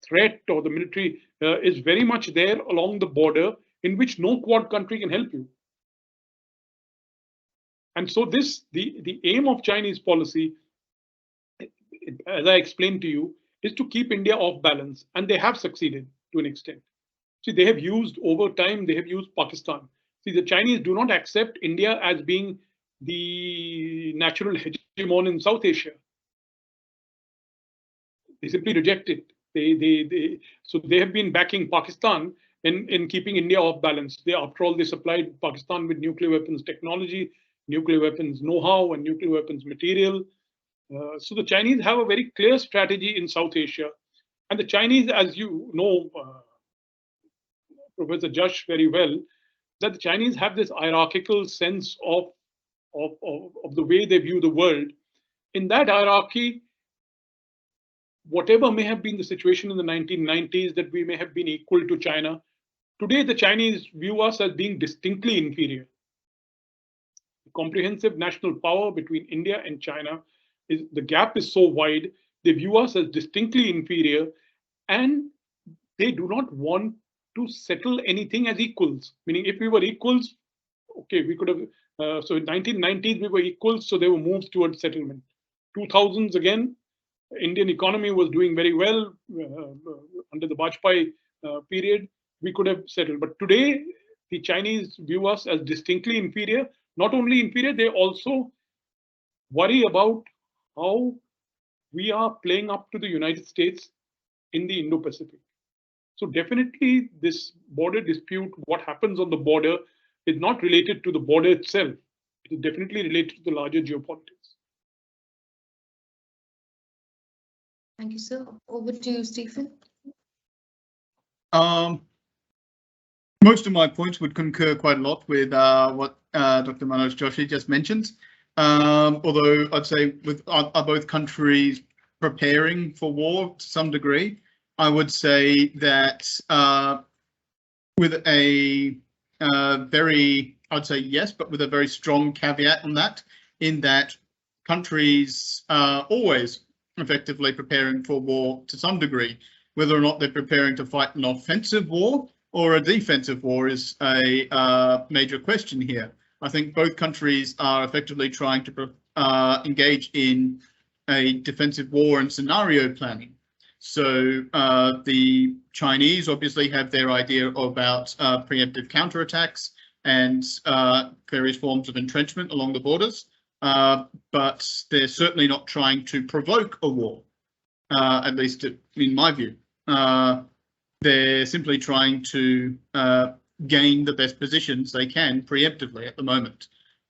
threat or the military is very much there along the border in which no Quad country can help you. And so the aim of Chinese policy, as I explained to you, is to keep India off balance. And they have succeeded to an extent. See, they have used over time, they have used Pakistan. See, the Chinese do not accept India as being the natural hegemon in South Asia. They simply reject it. So they have been backing Pakistan in keeping India off balance. After all, they supplied Pakistan with nuclear weapons technology, nuclear weapons know-how, and nuclear weapons material. So the Chinese have a very clear strategy in South Asia. And the Chinese, as you know, Professor Josh very well, that the Chinese have this hierarchical sense of the way they view the world. In that hierarchy, whatever may have been the situation in the 1990s, that we may have been equal to China, today the Chinese view us as being distinctly inferior. The comprehensive national power between India and China, the gap is so wide, they view us as distinctly inferior, and they do not want to settle anything as equals. Meaning, if we were equals, okay, we could have, so in 1990s we were equals, so there were moves towards settlement. 2000s again, Indian economy was doing very well under the Vajpayee period, we could have settled. But today, the Chinese view us as distinctly inferior. Not only inferior, they also worry about how we are playing up to the United States in the Indo-Pacific. So definitely this border dispute, what happens on the border, is not related to the border itself. It is definitely related to the larger geopolitics. Thank you, sir. Over to you, Stephen. Most of my points would concur quite a lot with what Dr. Manoj Joshi just mentioned. Although I'd say are both countries preparing for war to some degree, I would say that with a I'd say yes, but with a very strong caveat on that, in that countries are always effectively preparing for war to some degree. Whether or not they're preparing to fight an offensive war or a defensive war is a major question here. I think both countries are effectively trying to engage in a defensive war and scenario planning. So the Chinese obviously have their idea about preemptive counterattacks and various forms of entrenchment along the borders, but they're certainly not trying to provoke a war, at least in my view. They're simply trying to gain the best positions they can preemptively at the moment.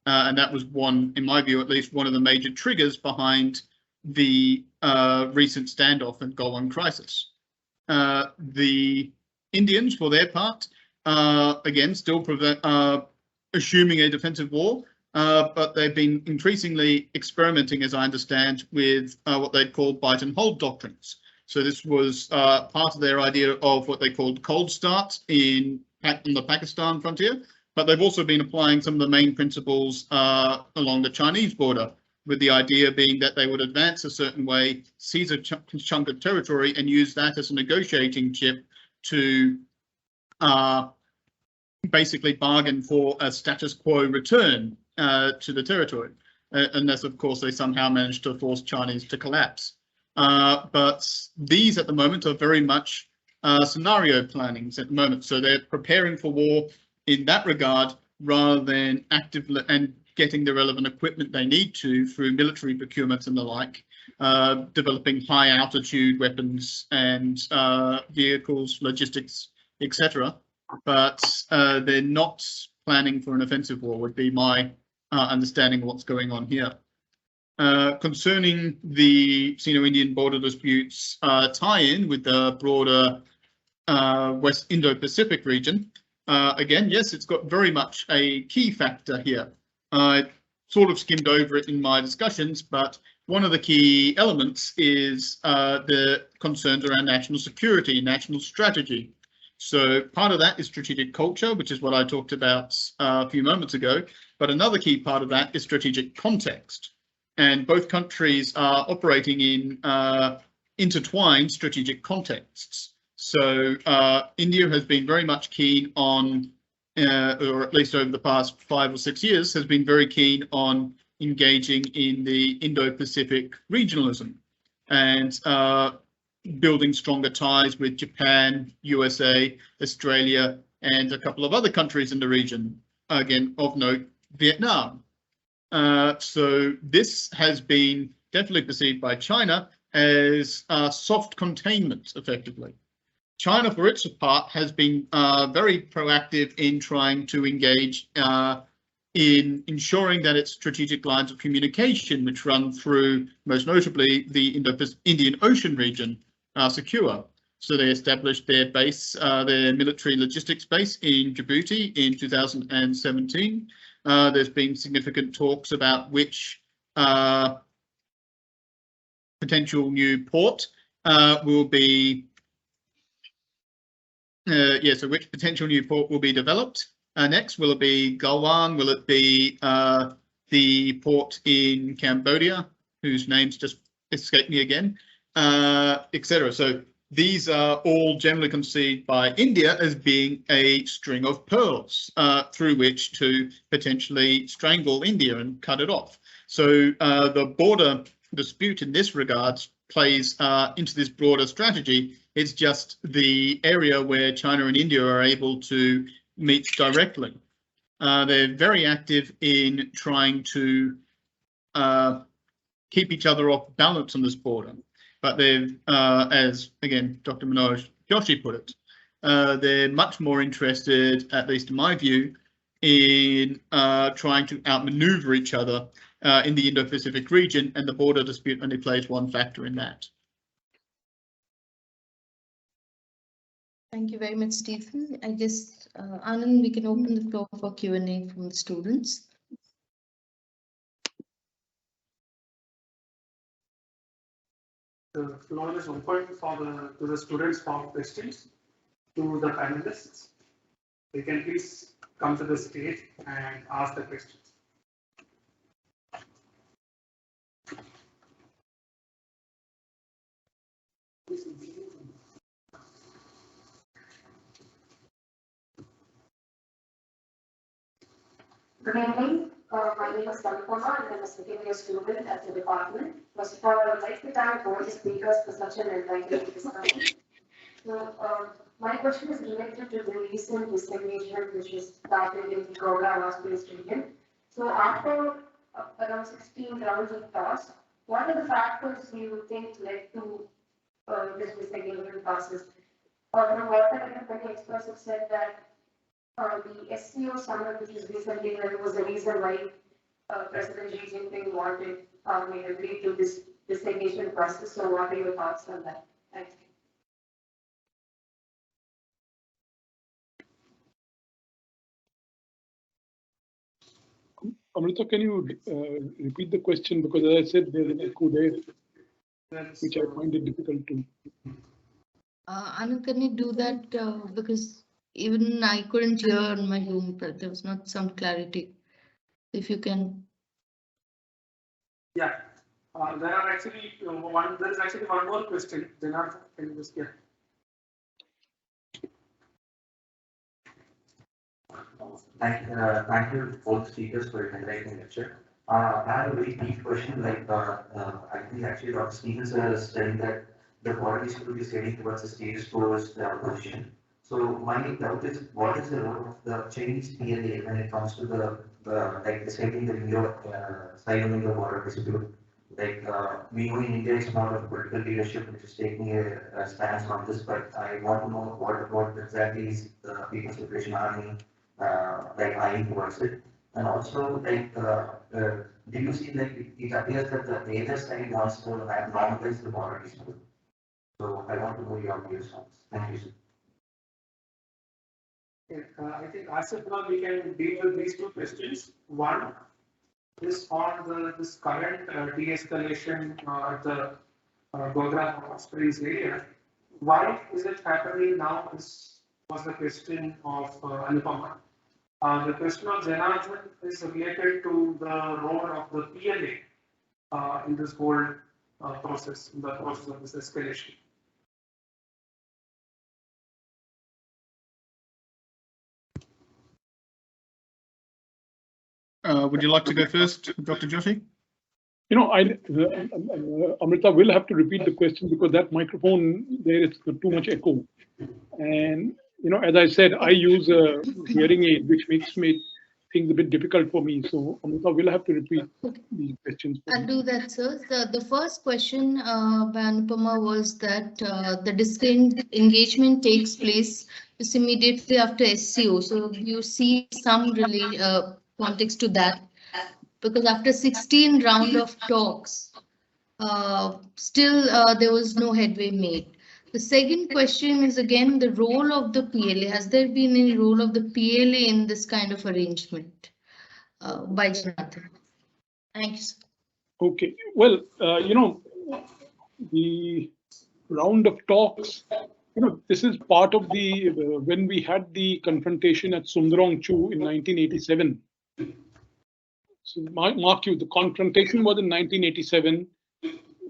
And that was one, in my view, at least one of the major triggers behind the recent standoff and Golwan crisis. The Indians, for their part, again, still assuming a defensive war, but they've been increasingly experimenting, as I understand, with what they'd call bite and hold doctrines. So this was part of their idea of what they called cold start in the Pakistan frontier, but they've also been applying some of the main principles along the Chinese border with the idea being that they would advance a certain way, seize a chunk of territory, and use that as a negotiating chip to basically bargain for a status quo return to the territory. Unless, of course, they somehow managed to force Chinese to collapse. But these at the moment are very much scenario plannings at the moment. So they're preparing for war in that regard, rather than actively and getting the relevant equipment they need to through military procurement and the like, developing high altitude weapons and vehicles, logistics, etc. But they're not planning for an offensive war, would be my understanding of what's going on here. Concerning the Sino-Indian border disputes tie-in with the broader West Indo-Pacific region, again, yes, it's got very much a key factor here. I sort of skimmed over it in my discussions, but one of the key elements is the concerns around national security, national strategy. So part of that is strategic culture, which is what I talked about a few moments ago. But another key part of that is strategic context. And both countries are operating in intertwined strategic contexts. So India has been very much keen on, or at least over the past 5 or 6 years, has been very keen on engaging in the Indo-Pacific regionalism and building stronger ties with Japan, USA, Australia, and a couple of other countries in the region. Again, of note, Vietnam. So this has been definitely perceived by China as soft containment, effectively. China, for its part, has been very proactive in trying to engage in ensuring that its strategic lines of communication, which run through, most notably, the Indian Ocean region, are secure. So they established their base, their military logistics base in Djibouti in 2017. There's been significant talks about which potential new port will be, so which potential new port will be developed next. Will it be Galwan? Will it be the port in Cambodia, whose names just escaped me again, etc. So these are all generally conceived by India as being a string of pearls through which to potentially strangle India and cut it off. So the border dispute in this regard plays into this broader strategy. It's just the area where China and India are able to meet directly. They're very active in trying to keep each other off balance on this border. But they've, as again, Dr. Manoj Joshi put it, they're much more interested, at least in my view, in trying to outmaneuver each other in the Indo-Pacific region, and the border dispute only plays one factor in that. Thank you very much, Stephen. I guess, Anand, we can open the floor for Q&A from the students. The floor is open to the students for questions to the panelists. They can please come to the stage and ask the questions. Good evening. My name is Kalpana and I'm a second year student at the department. First of all, I would like to thank all the speakers for such an enlightening discussion. So, my question is related to the recent disengagement which is started in the Gowda-Wasp region. So, after around 16 rounds of toss, what are the factors you think led to this disengagement process? From what I read, many experts have said that the SCO summit, which is recently held, was the reason why President Xi Jinping wanted agreed to this disengagement process. So, what are your thoughts on that? Thank you. Amrita, can you repeat the question? Because as I said, there's an echo there, which I find it difficult to. Anand, can you do that? Because even I couldn't hear on my Zoom, but there was not some clarity. If you can. Yeah, there are actually there is actually one more question. Janardhan, can you just Thank you both speakers for your enlightening lecture. I have a very brief question. I think actually Dr. Stevens has said that the quality school is heading towards a status towards the opposition. So my doubt is, what is the role of the Chinese PLA when it comes to like deciding the siloing the border dispute? We know in India it's not a political leadership which is taking a stance on this, but I want to know what exactly is the People's Liberation Army eyeing towards it. And also, do you see it appears that the other side wants to normalize the border dispute? So I want to know your views on this. Thank you, sir. I think as of now we can deal with these two questions. One is on this current de-escalation at the Gogra Hot Springs area. Why is it happening now? Was the question of Anupama. The question of Janardhan is related to the role of the PLA in this whole process, in the process of this escalation. Would you like to go first, Dr. Joshi? You know, Amrita will have to repeat the question because that microphone, there is too much echo. And, you know, as I said, I use a hearing aid, which makes things a bit difficult for me. So Amrita will have to repeat these questions. I'll do that, sir. The first question by Anupama was that the distinct engagement takes place just immediately after SCO. So you see some context to that, because after 16 round of talks, still there was no headway made. The second question is again the role of the PLA. Has there been any role of the PLA in this kind of arrangement by Janardhan? Thanks. Okay, well, you know, the round of talks, you know, this is part of the, when we had the confrontation at Sundarong-Chu in 1987. So mark you, the confrontation was in 1987.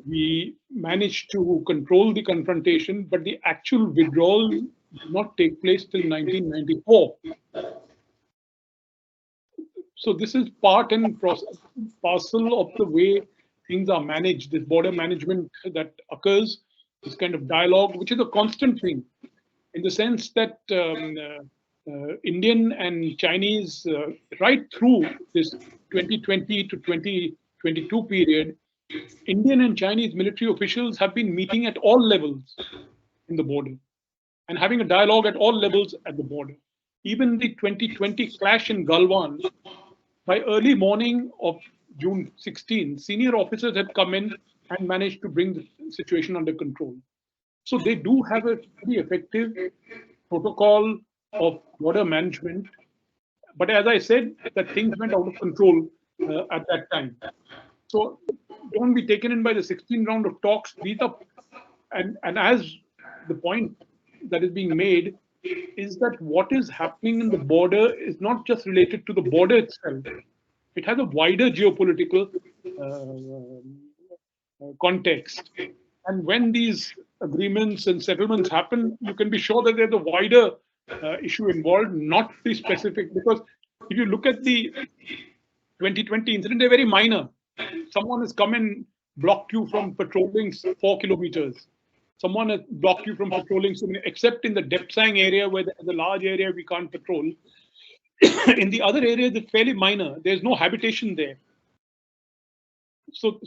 We managed to control the confrontation, but the actual withdrawal did not take place till 1994. So this is part and parcel of the way things are managed, this border management that occurs, this kind of dialogue, which is a constant thing, in the sense that Indian and Chinese, right through this 2020 to 2022 period, Indian and Chinese military officials have been meeting at all levels in the border and having a dialogue at all levels at the border. Even the 2020 clash in Galwan, by early morning of June 16, senior officers had come in and managed to bring the situation under control. So they do have a very effective protocol of border management. But as I said, that things went out of control at that time. So don't be taken in by the 16 round of talks. These are, and as the point that is being made is that what is happening in the border is not just related to the border itself. It has a wider geopolitical context. And when these agreements and settlements happen, you can be sure that there's a wider issue involved, not the specific, because if you look at the 2020 incident, they're very minor. Someone has come and blocked you from patrolling 4 kilometers. Someone has blocked you from patrolling, except in the Depsang area where there's a large area we can't patrol. In the other areas, it's fairly minor. There's no habitation there. So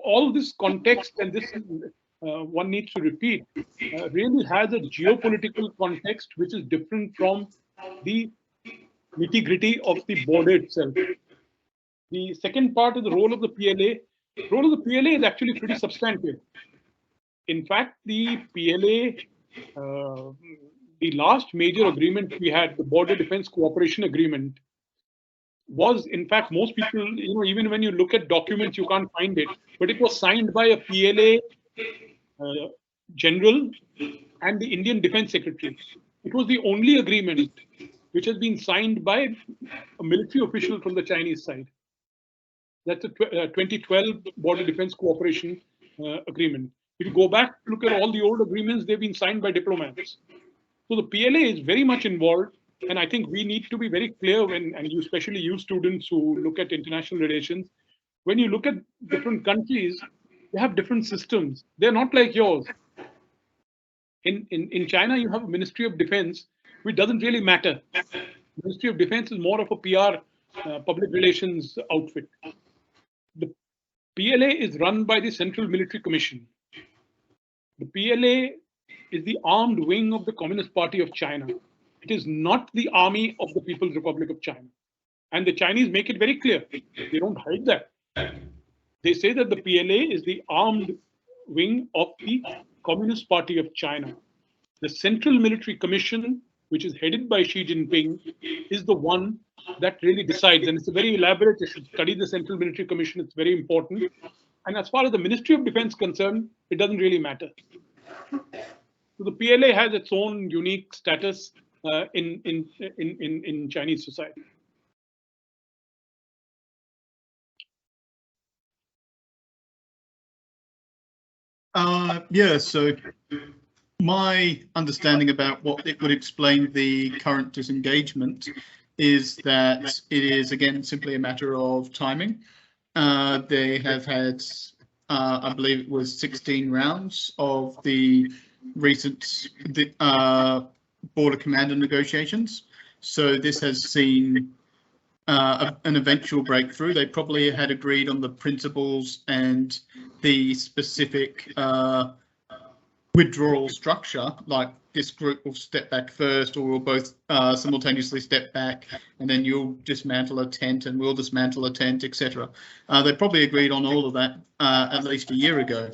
all this context, and this one needs to repeat, really has a geopolitical context which is different from the nitty-gritty of the border itself. The second part of the role of the PLA, role of the PLA is actually pretty substantive. In fact, the PLA, the last major agreement we had, the Border Defense Cooperation Agreement, was, in fact, most people, you know, even when you look at documents, you can't find it, but it was signed by a PLA general and the Indian Defense Secretary. It was the only agreement which has been signed by a military official from the Chinese side. That's a 2012 Border Defense Cooperation Agreement. If you go back, look at all the old agreements, they've been signed by diplomats. So the PLA is very much involved. And I think we need to be very clear when, and you especially you students who look at international relations, when you look at different countries, they have different systems. They're not like yours. In China, you have a Ministry of Defense, which doesn't really matter. Ministry of Defense is more of a PR, public relations outfit. The PLA is run by the Central Military Commission. The PLA is the armed wing of the Communist Party of China. It is not the army of the People's Republic of China. And the Chinese make it very clear. They don't hide that. They say that the PLA is the armed wing of the Communist Party of China. The Central Military Commission, which is headed by Xi Jinping, is the one that really decides. And it's a very elaborate, you should study the Central Military Commission, it's very important. And as far as the Ministry of Defense is concerned, it doesn't really matter. So the PLA has its own unique status in Chinese society. Yeah, so my understanding about what it would explain the current disengagement is that it is, again, simply a matter of timing. They have had, I believe it was 16 rounds of the recent border commander negotiations. So this has seen an eventual breakthrough. They probably had agreed on the principles and the specific withdrawal structure, like this group will step back first, or we'll both simultaneously step back, and then you'll dismantle a tent and we'll dismantle a tent, etc. They probably agreed on all of that at least a year ago,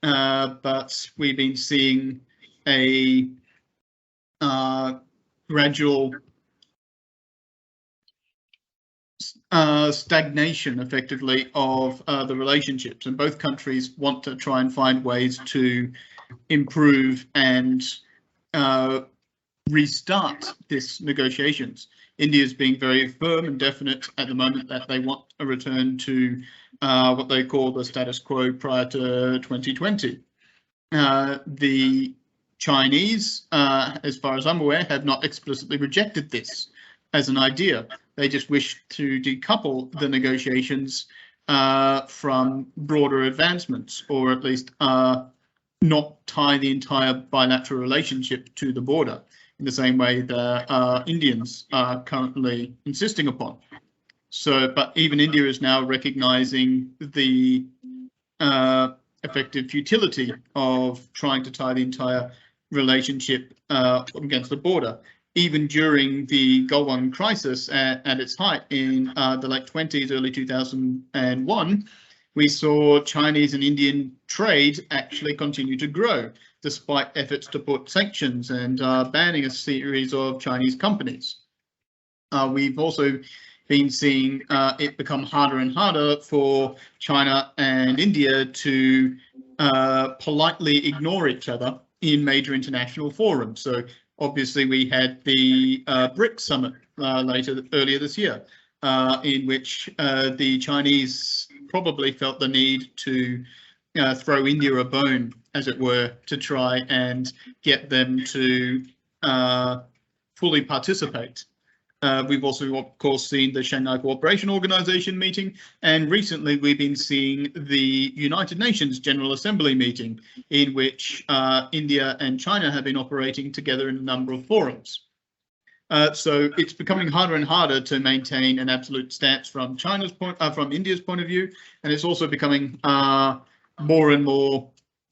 but we've been seeing a gradual stagnation, effectively, of the relationships, and both countries want to try and find ways to improve and restart this negotiations. India is being very firm and definite at the moment that they want a return to what they call the status quo prior to 2020. The Chinese, as far as I'm aware, have not explicitly rejected this as an idea. They just wish to decouple the negotiations from broader advancements, or at least not tie the entire bilateral relationship to the border in the same way the Indians are currently insisting upon. So, but even India is now recognizing the effective futility of trying to tie the entire relationship against the border. Even during the Galwan crisis at its height in the late 20s, early 2001, we saw Chinese and Indian trade actually continue to grow, despite efforts to put sanctions and banning a series of Chinese companies. We've also been seeing it become harder and harder for China and India to politely ignore each other in major international forums. So obviously we had the BRICS summit earlier this year, in which the Chinese probably felt the need to throw India a bone, as it were, to try and get them to fully participate. We've also, of course, seen the Shanghai Cooperation Organization meeting, and recently we've been seeing the United Nations General Assembly meeting, in which India and China have been operating together in a number of forums. So it's becoming harder and harder to maintain an absolute stance from India's point of view, and it's also becoming more and more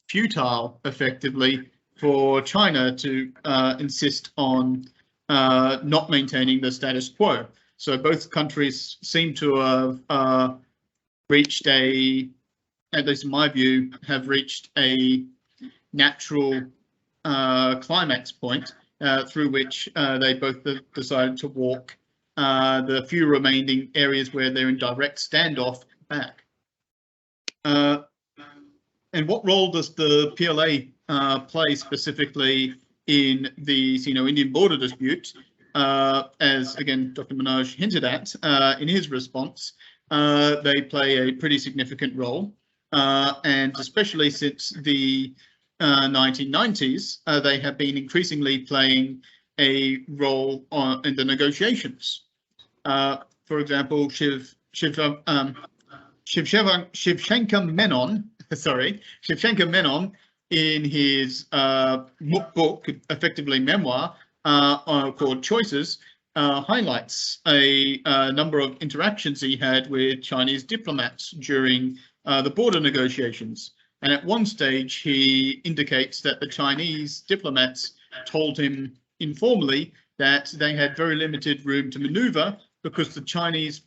futile, effectively, for China to insist on not maintaining the status quo. So both countries seem to have reached at least in my view, have reached a natural climax point through which they both decided to walk the few remaining areas where they're in direct standoff back. And what role does the PLA play specifically in the Sino-Indian border dispute? As again, Dr. Manoj hinted at in his response, they play a pretty significant role, and especially since the 1990s, they have been increasingly playing a role in the negotiations. For example, Shevchenko Menon, in his book, effectively memoir, called Choices, highlights a number of interactions he had with Chinese diplomats during the border negotiations. And at one stage, he indicates that the Chinese diplomats told him informally that they had very limited room to maneuver because the Chinese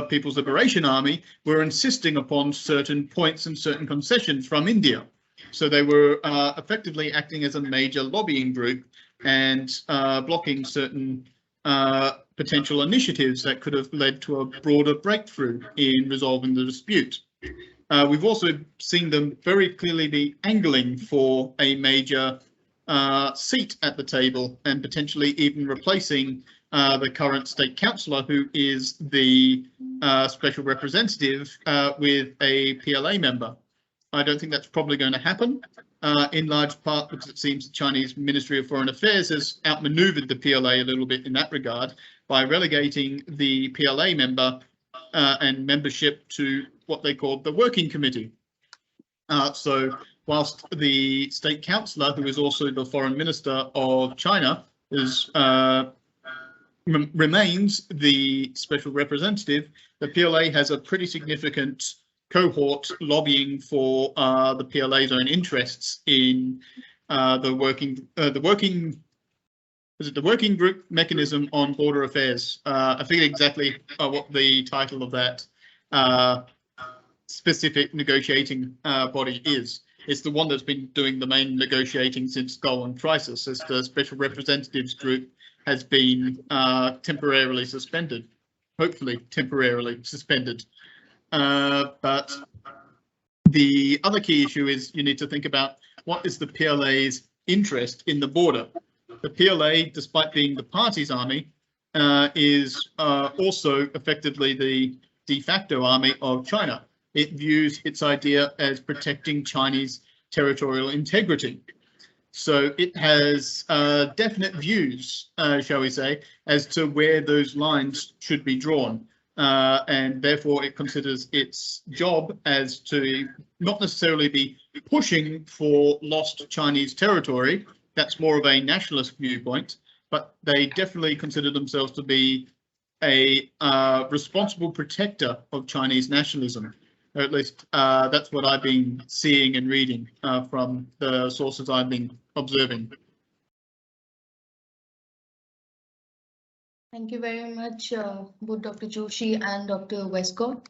People's Liberation Army were insisting upon certain points and certain concessions from India. So they were effectively acting as a major lobbying group and blocking certain potential initiatives that could have led to a broader breakthrough in resolving the dispute. We've also seen them very clearly be angling for a major seat at the table and potentially even replacing the current state councillor, who is the special representative, with a PLA member. I don't think that's probably going to happen, in large part because it seems the Chinese Ministry of Foreign Affairs has outmaneuvered the PLA a little bit in that regard by relegating the PLA member and membership to what they called the Working Committee. So whilst the state councillor, who is also the foreign minister of China, is remains the special representative, the PLA has a pretty significant cohort lobbying for the PLA's own interests in the working group mechanism on border affairs. I forget exactly what the title of that specific negotiating body is. It's the one that's been doing the main negotiating since Golan Crisis, as the Special Representatives Group has been temporarily suspended, hopefully temporarily suspended. But the other key issue is you need to think about what is the PLA's interest in the border. The PLA, despite being the party's army, is also effectively the de facto army of China. It views its idea as protecting Chinese territorial integrity. So it has definite views, shall we say, as to where those lines should be drawn. And therefore it considers its job as to not necessarily be pushing for lost Chinese territory. That's more of a nationalist viewpoint, but they definitely consider themselves to be a responsible protector of Chinese nationalism. Or at least that's what I've been seeing and reading from the sources I've been observing. Thank you very much, both Dr. Joshi and Dr. Westcott,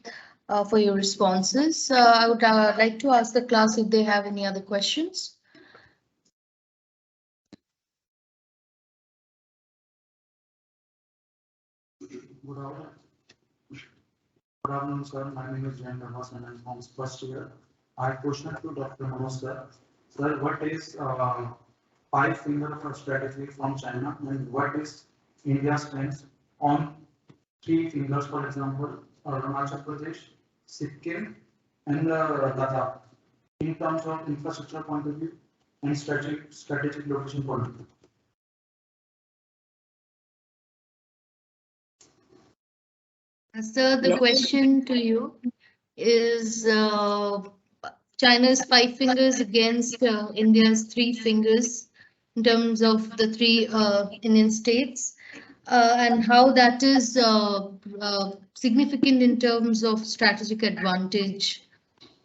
for your responses. I would like to ask the class if they have any other questions. Good afternoon, sir. My name is Jan Navas and I'm from first year. I have a question to Dr. Manoj, sir. Sir, what is five-finger strategy from China and what is India's stance on three fingers, for example, Arunachal Pradesh, Sikkim, and Ladakh, in terms of infrastructure point of view and strategic location point of view? Sir, the question to you is China's five fingers against India's three fingers in terms of the three Indian states, and how that is significant in terms of strategic advantage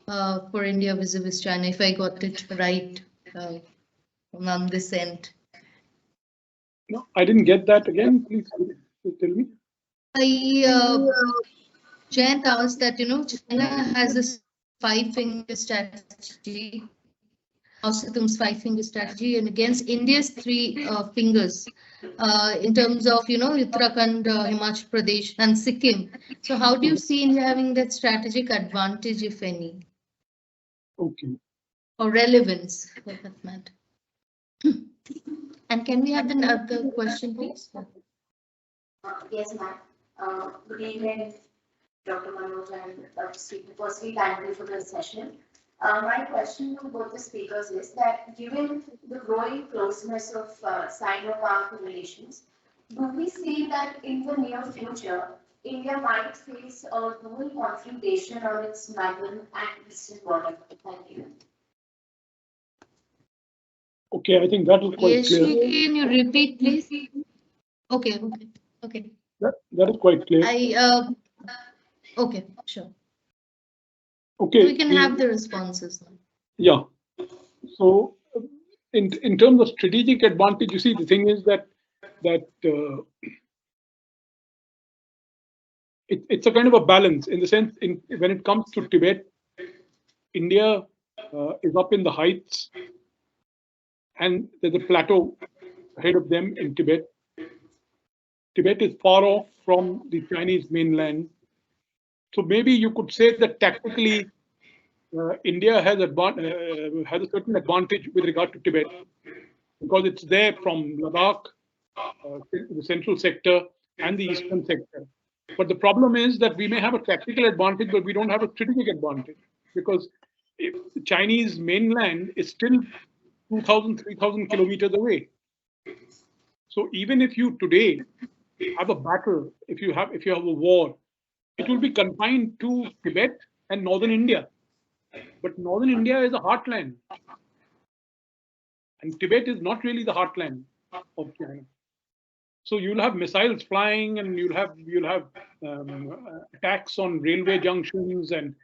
for India vis-a-vis China, if I got it right on this end. No, I didn't get that again. Please tell me. Jayant asked that, China has this five-finger strategy, Mao Zedong's five-finger strategy, and against India's three fingers in terms of, Uttarakhand, Himachal Pradesh, and Sikkim. So how do you see India having that strategic advantage, if any? Okay. Or relevance, for that matter? And can we have another question, please? Yes, ma'am. Good evening, Dr. Manoj and Dr. Stephen. Firstly, thank you for the session. My question to both the speakers is that given the growing closeness of Sino-Pak relations, do we see that in the near future, India might face a dual confrontation on its northern and eastern border? Thank you. Okay, I think that was quite Yes, clear. can you repeat, please? Okay. That is quite clear. Okay, sure. Okay, We can have the responses now. Yeah. So, in terms of strategic advantage, you see, the thing is that it's a kind of a balance in the sense when it comes to Tibet, India is up in the heights, and there's a plateau ahead of them in Tibet. Tibet is far off from the Chinese mainland. So maybe you could say that tactically, India has a certain advantage with regard to Tibet because it's there from Ladakh, the central sector, and the eastern sector. But the problem is that we may have a tactical advantage, but we don't have a strategic advantage because if the Chinese mainland is still 2,000, 3,000 kilometers away. So even if you today have a battle, if you have a war, it will be confined to Tibet and northern India. But northern India is a heartland, and Tibet is not really the heartland of China. So you'll have missiles flying, and you'll have attacks on railway junctions and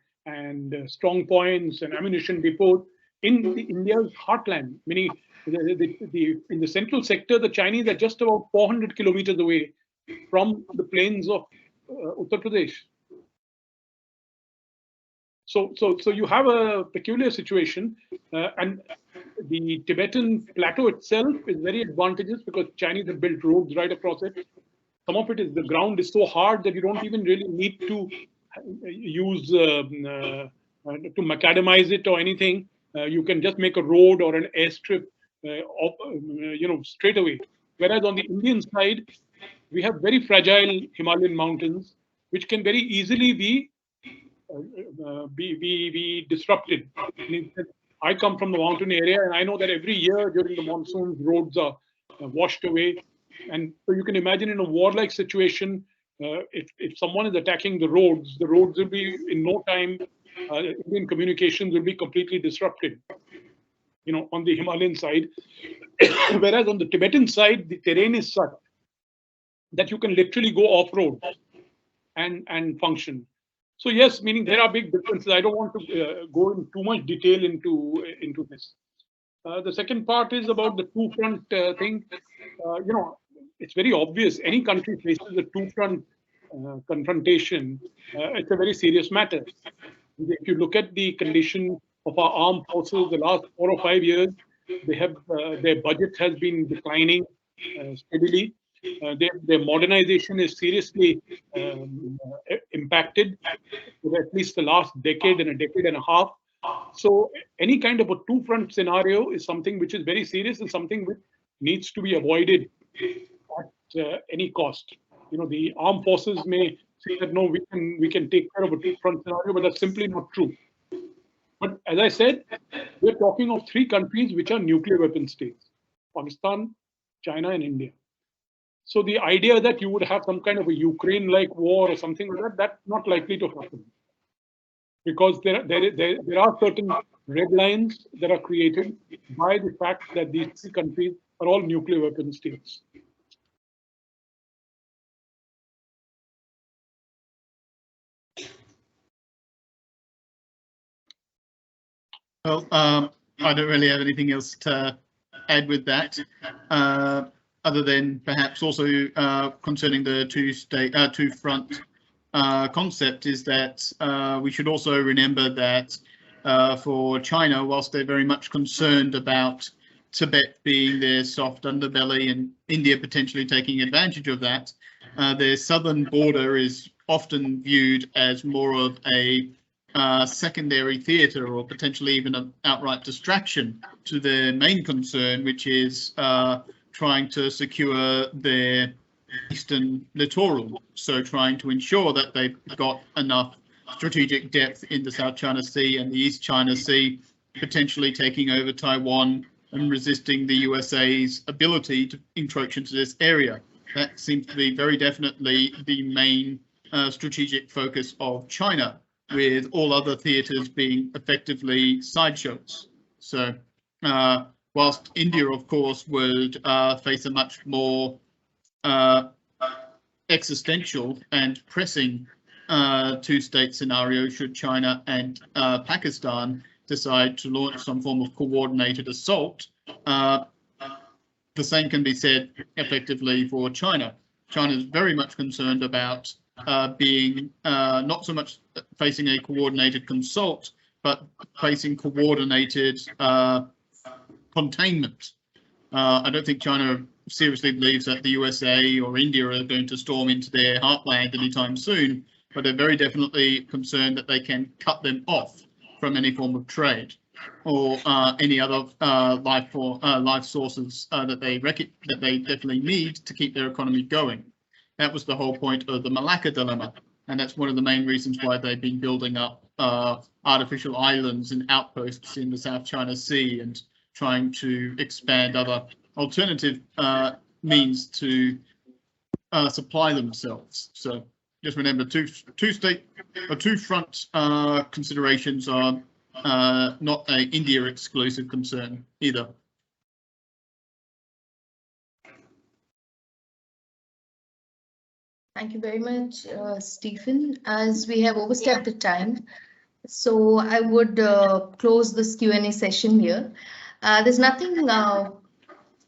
strong points and ammunition depots in India's heartland. Meaning, in the central sector, the Chinese are just about 400 kilometers away from the plains of Uttar Pradesh. So you have a peculiar situation, and the Tibetan plateau itself is very advantageous because Chinese have built roads right across it. Some of it is the ground is so hard that you don't even really need to use to macadamize it or anything. You can just make a road or an airstrip, straight away. Whereas on the Indian side, we have very fragile Himalayan mountains, which can very easily be disrupted. I come from the mountain area, and I know that every year during the monsoons, roads are washed away. And so you can imagine in a warlike situation, if someone is attacking the roads will be in no time, Indian communications will be completely disrupted, on the Himalayan side. Whereas on the Tibetan side, the terrain is such that you can literally go off-road and function. So yes, meaning there are big differences. I don't want to go in too much detail into this. The second part is about the two-front thing. It's very obvious. Any country faces a two-front confrontation. It's a very serious matter. If you look at the condition of our armed forces the last 4 or 5 years, they have their budget has been declining steadily. Their modernization is seriously impacted for at least the last decade and a decade and a half. So any kind of a two-front scenario is something which is very serious and something which needs to be avoided at any cost. The armed forces may say that no, we can take care of a two-front scenario, but that's simply not true. But as I said, we're talking of 3 countries which are nuclear weapon states: Pakistan, China, and India. So the idea that you would have some kind of a Ukraine-like war or something like that, that's not likely to happen. Because there are certain red lines that are created by the fact that these 3 countries are all nuclear weapon states. Well, I don't really have anything else to add with that, other than perhaps also concerning the two-front concept is that we should also remember that for China, whilst they're very much concerned about Tibet being their soft underbelly and India potentially taking advantage of that, their southern border is often viewed as more of a secondary theatre or potentially even an outright distraction to their main concern, which is trying to secure their eastern littoral. So trying to ensure that they've got enough strategic depth in the South China Sea and the East China Sea, potentially taking over Taiwan and resisting the USA's ability to encroach into this area. That seems to be very definitely the main strategic focus of China, with all other theatres being effectively sideshows. So whilst India, of course, would face a much more existential and pressing two-state scenario should China and Pakistan decide to launch some form of coordinated assault, the same can be said effectively for China. China is very much concerned about being not so much facing a coordinated consult, but facing coordinated containment. I don't think China seriously believes that the USA or India are going to storm into their heartland anytime soon, but they're very definitely concerned that they can cut them off from any form of trade or any other life sources that they definitely need to keep their economy going. That was the whole point of the Malacca dilemma, and that's one of the main reasons why they've been building up artificial islands and outposts in the South China Sea and trying to expand other alternative means to supply themselves. So just remember, two-front considerations are not an India exclusive concern either. Thank you very much, Stephen. As we have overstepped the time, so I would close this Q&A session here. There's nothing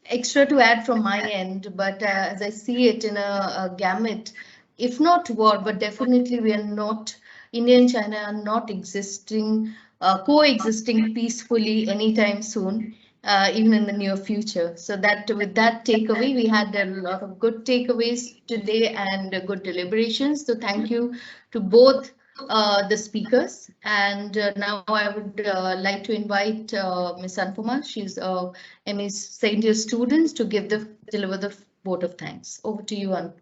extra to add from my end, but as I see it in a gamut, if not war, but definitely we are not, India and China are not coexisting peacefully anytime soon. Even in the near future. So that with that takeaway, we had a lot of good takeaways today and good deliberations. So thank you to both the speakers. And now I would like to invite Ms. Anupama. She's MA's second year students to deliver the vote of thanks. Over to you, Anu.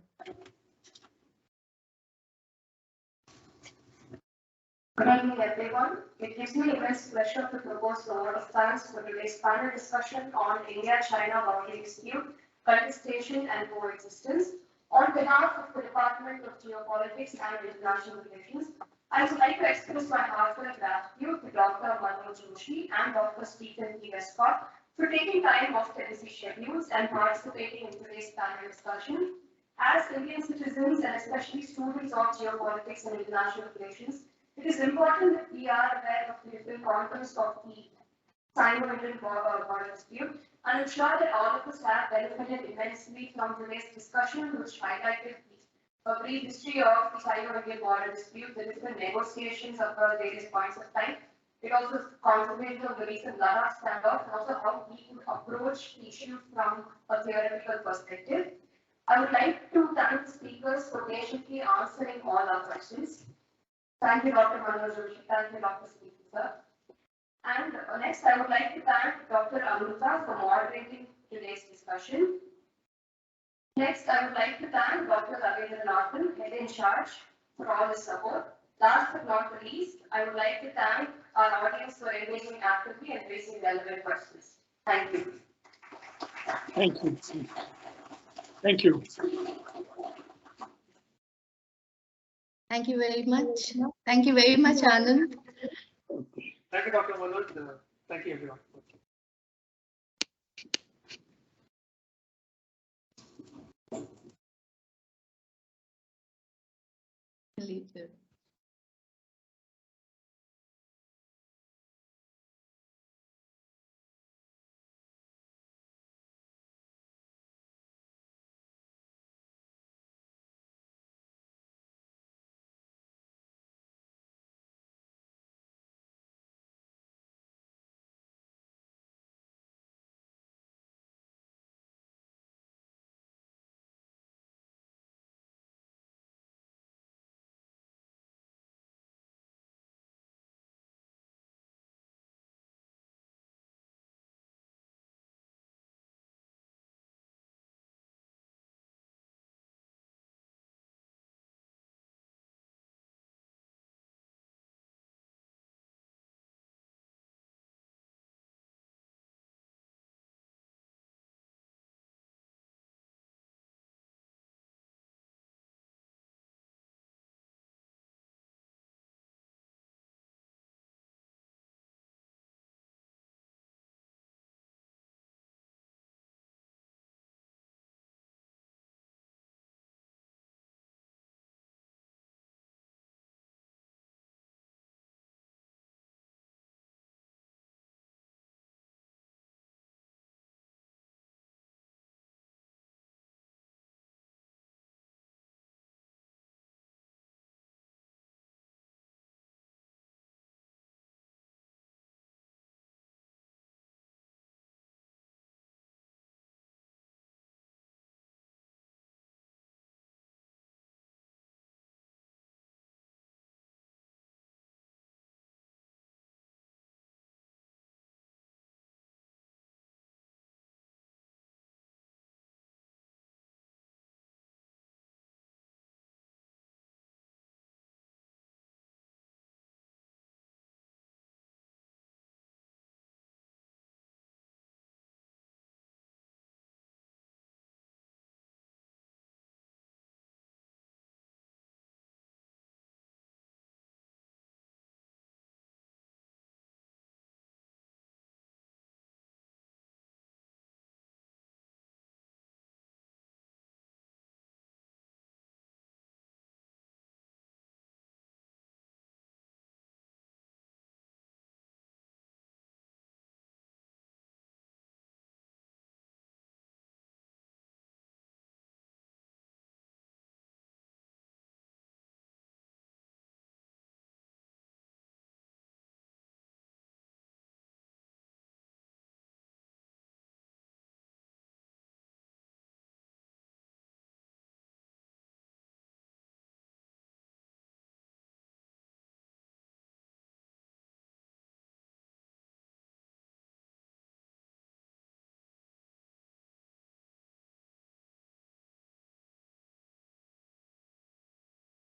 Good evening, everyone. It gives me immense pleasure to propose the vote of thanks for today's panel discussion on India-China boundary dispute, contestation and coexistence. On behalf of the Department of Geopolitics and International Relations, I would like to express my heartfelt gratitude to Dr. Manoj Joshi and Dr. Stephen Westcott for taking time off their busy schedules and participating in today's panel discussion. As Indian citizens and especially students of Geopolitics and International Relations, it is important that we are aware of the different contours of the Sino-Indian border dispute and ensure that all of us have benefited immensely from today's discussion, which highlighted a brief history of the Sino-Indian border dispute, the different negotiations across various points of time. It also concentrated on the recent Ladakh standoff and also how we could approach the issue from a theoretical perspective. I would like to thank the speakers for patiently answering all our questions. Thank you, Dr. Manoj Joshi. Thank you, Dr. Stephen, sir. And next, I would like to thank Dr. Amrita for moderating today's discussion. Next, I would like to thank Dr. Ravindranathan, head in charge, for all his support. Last but not the least, I would like to thank our audience for engaging actively and raising relevant questions. Thank you. Thank you. Thank you. Thank you very much. Thank you very much, Anand. Thank you, Dr. Manoj. Thank you, everyone. Later.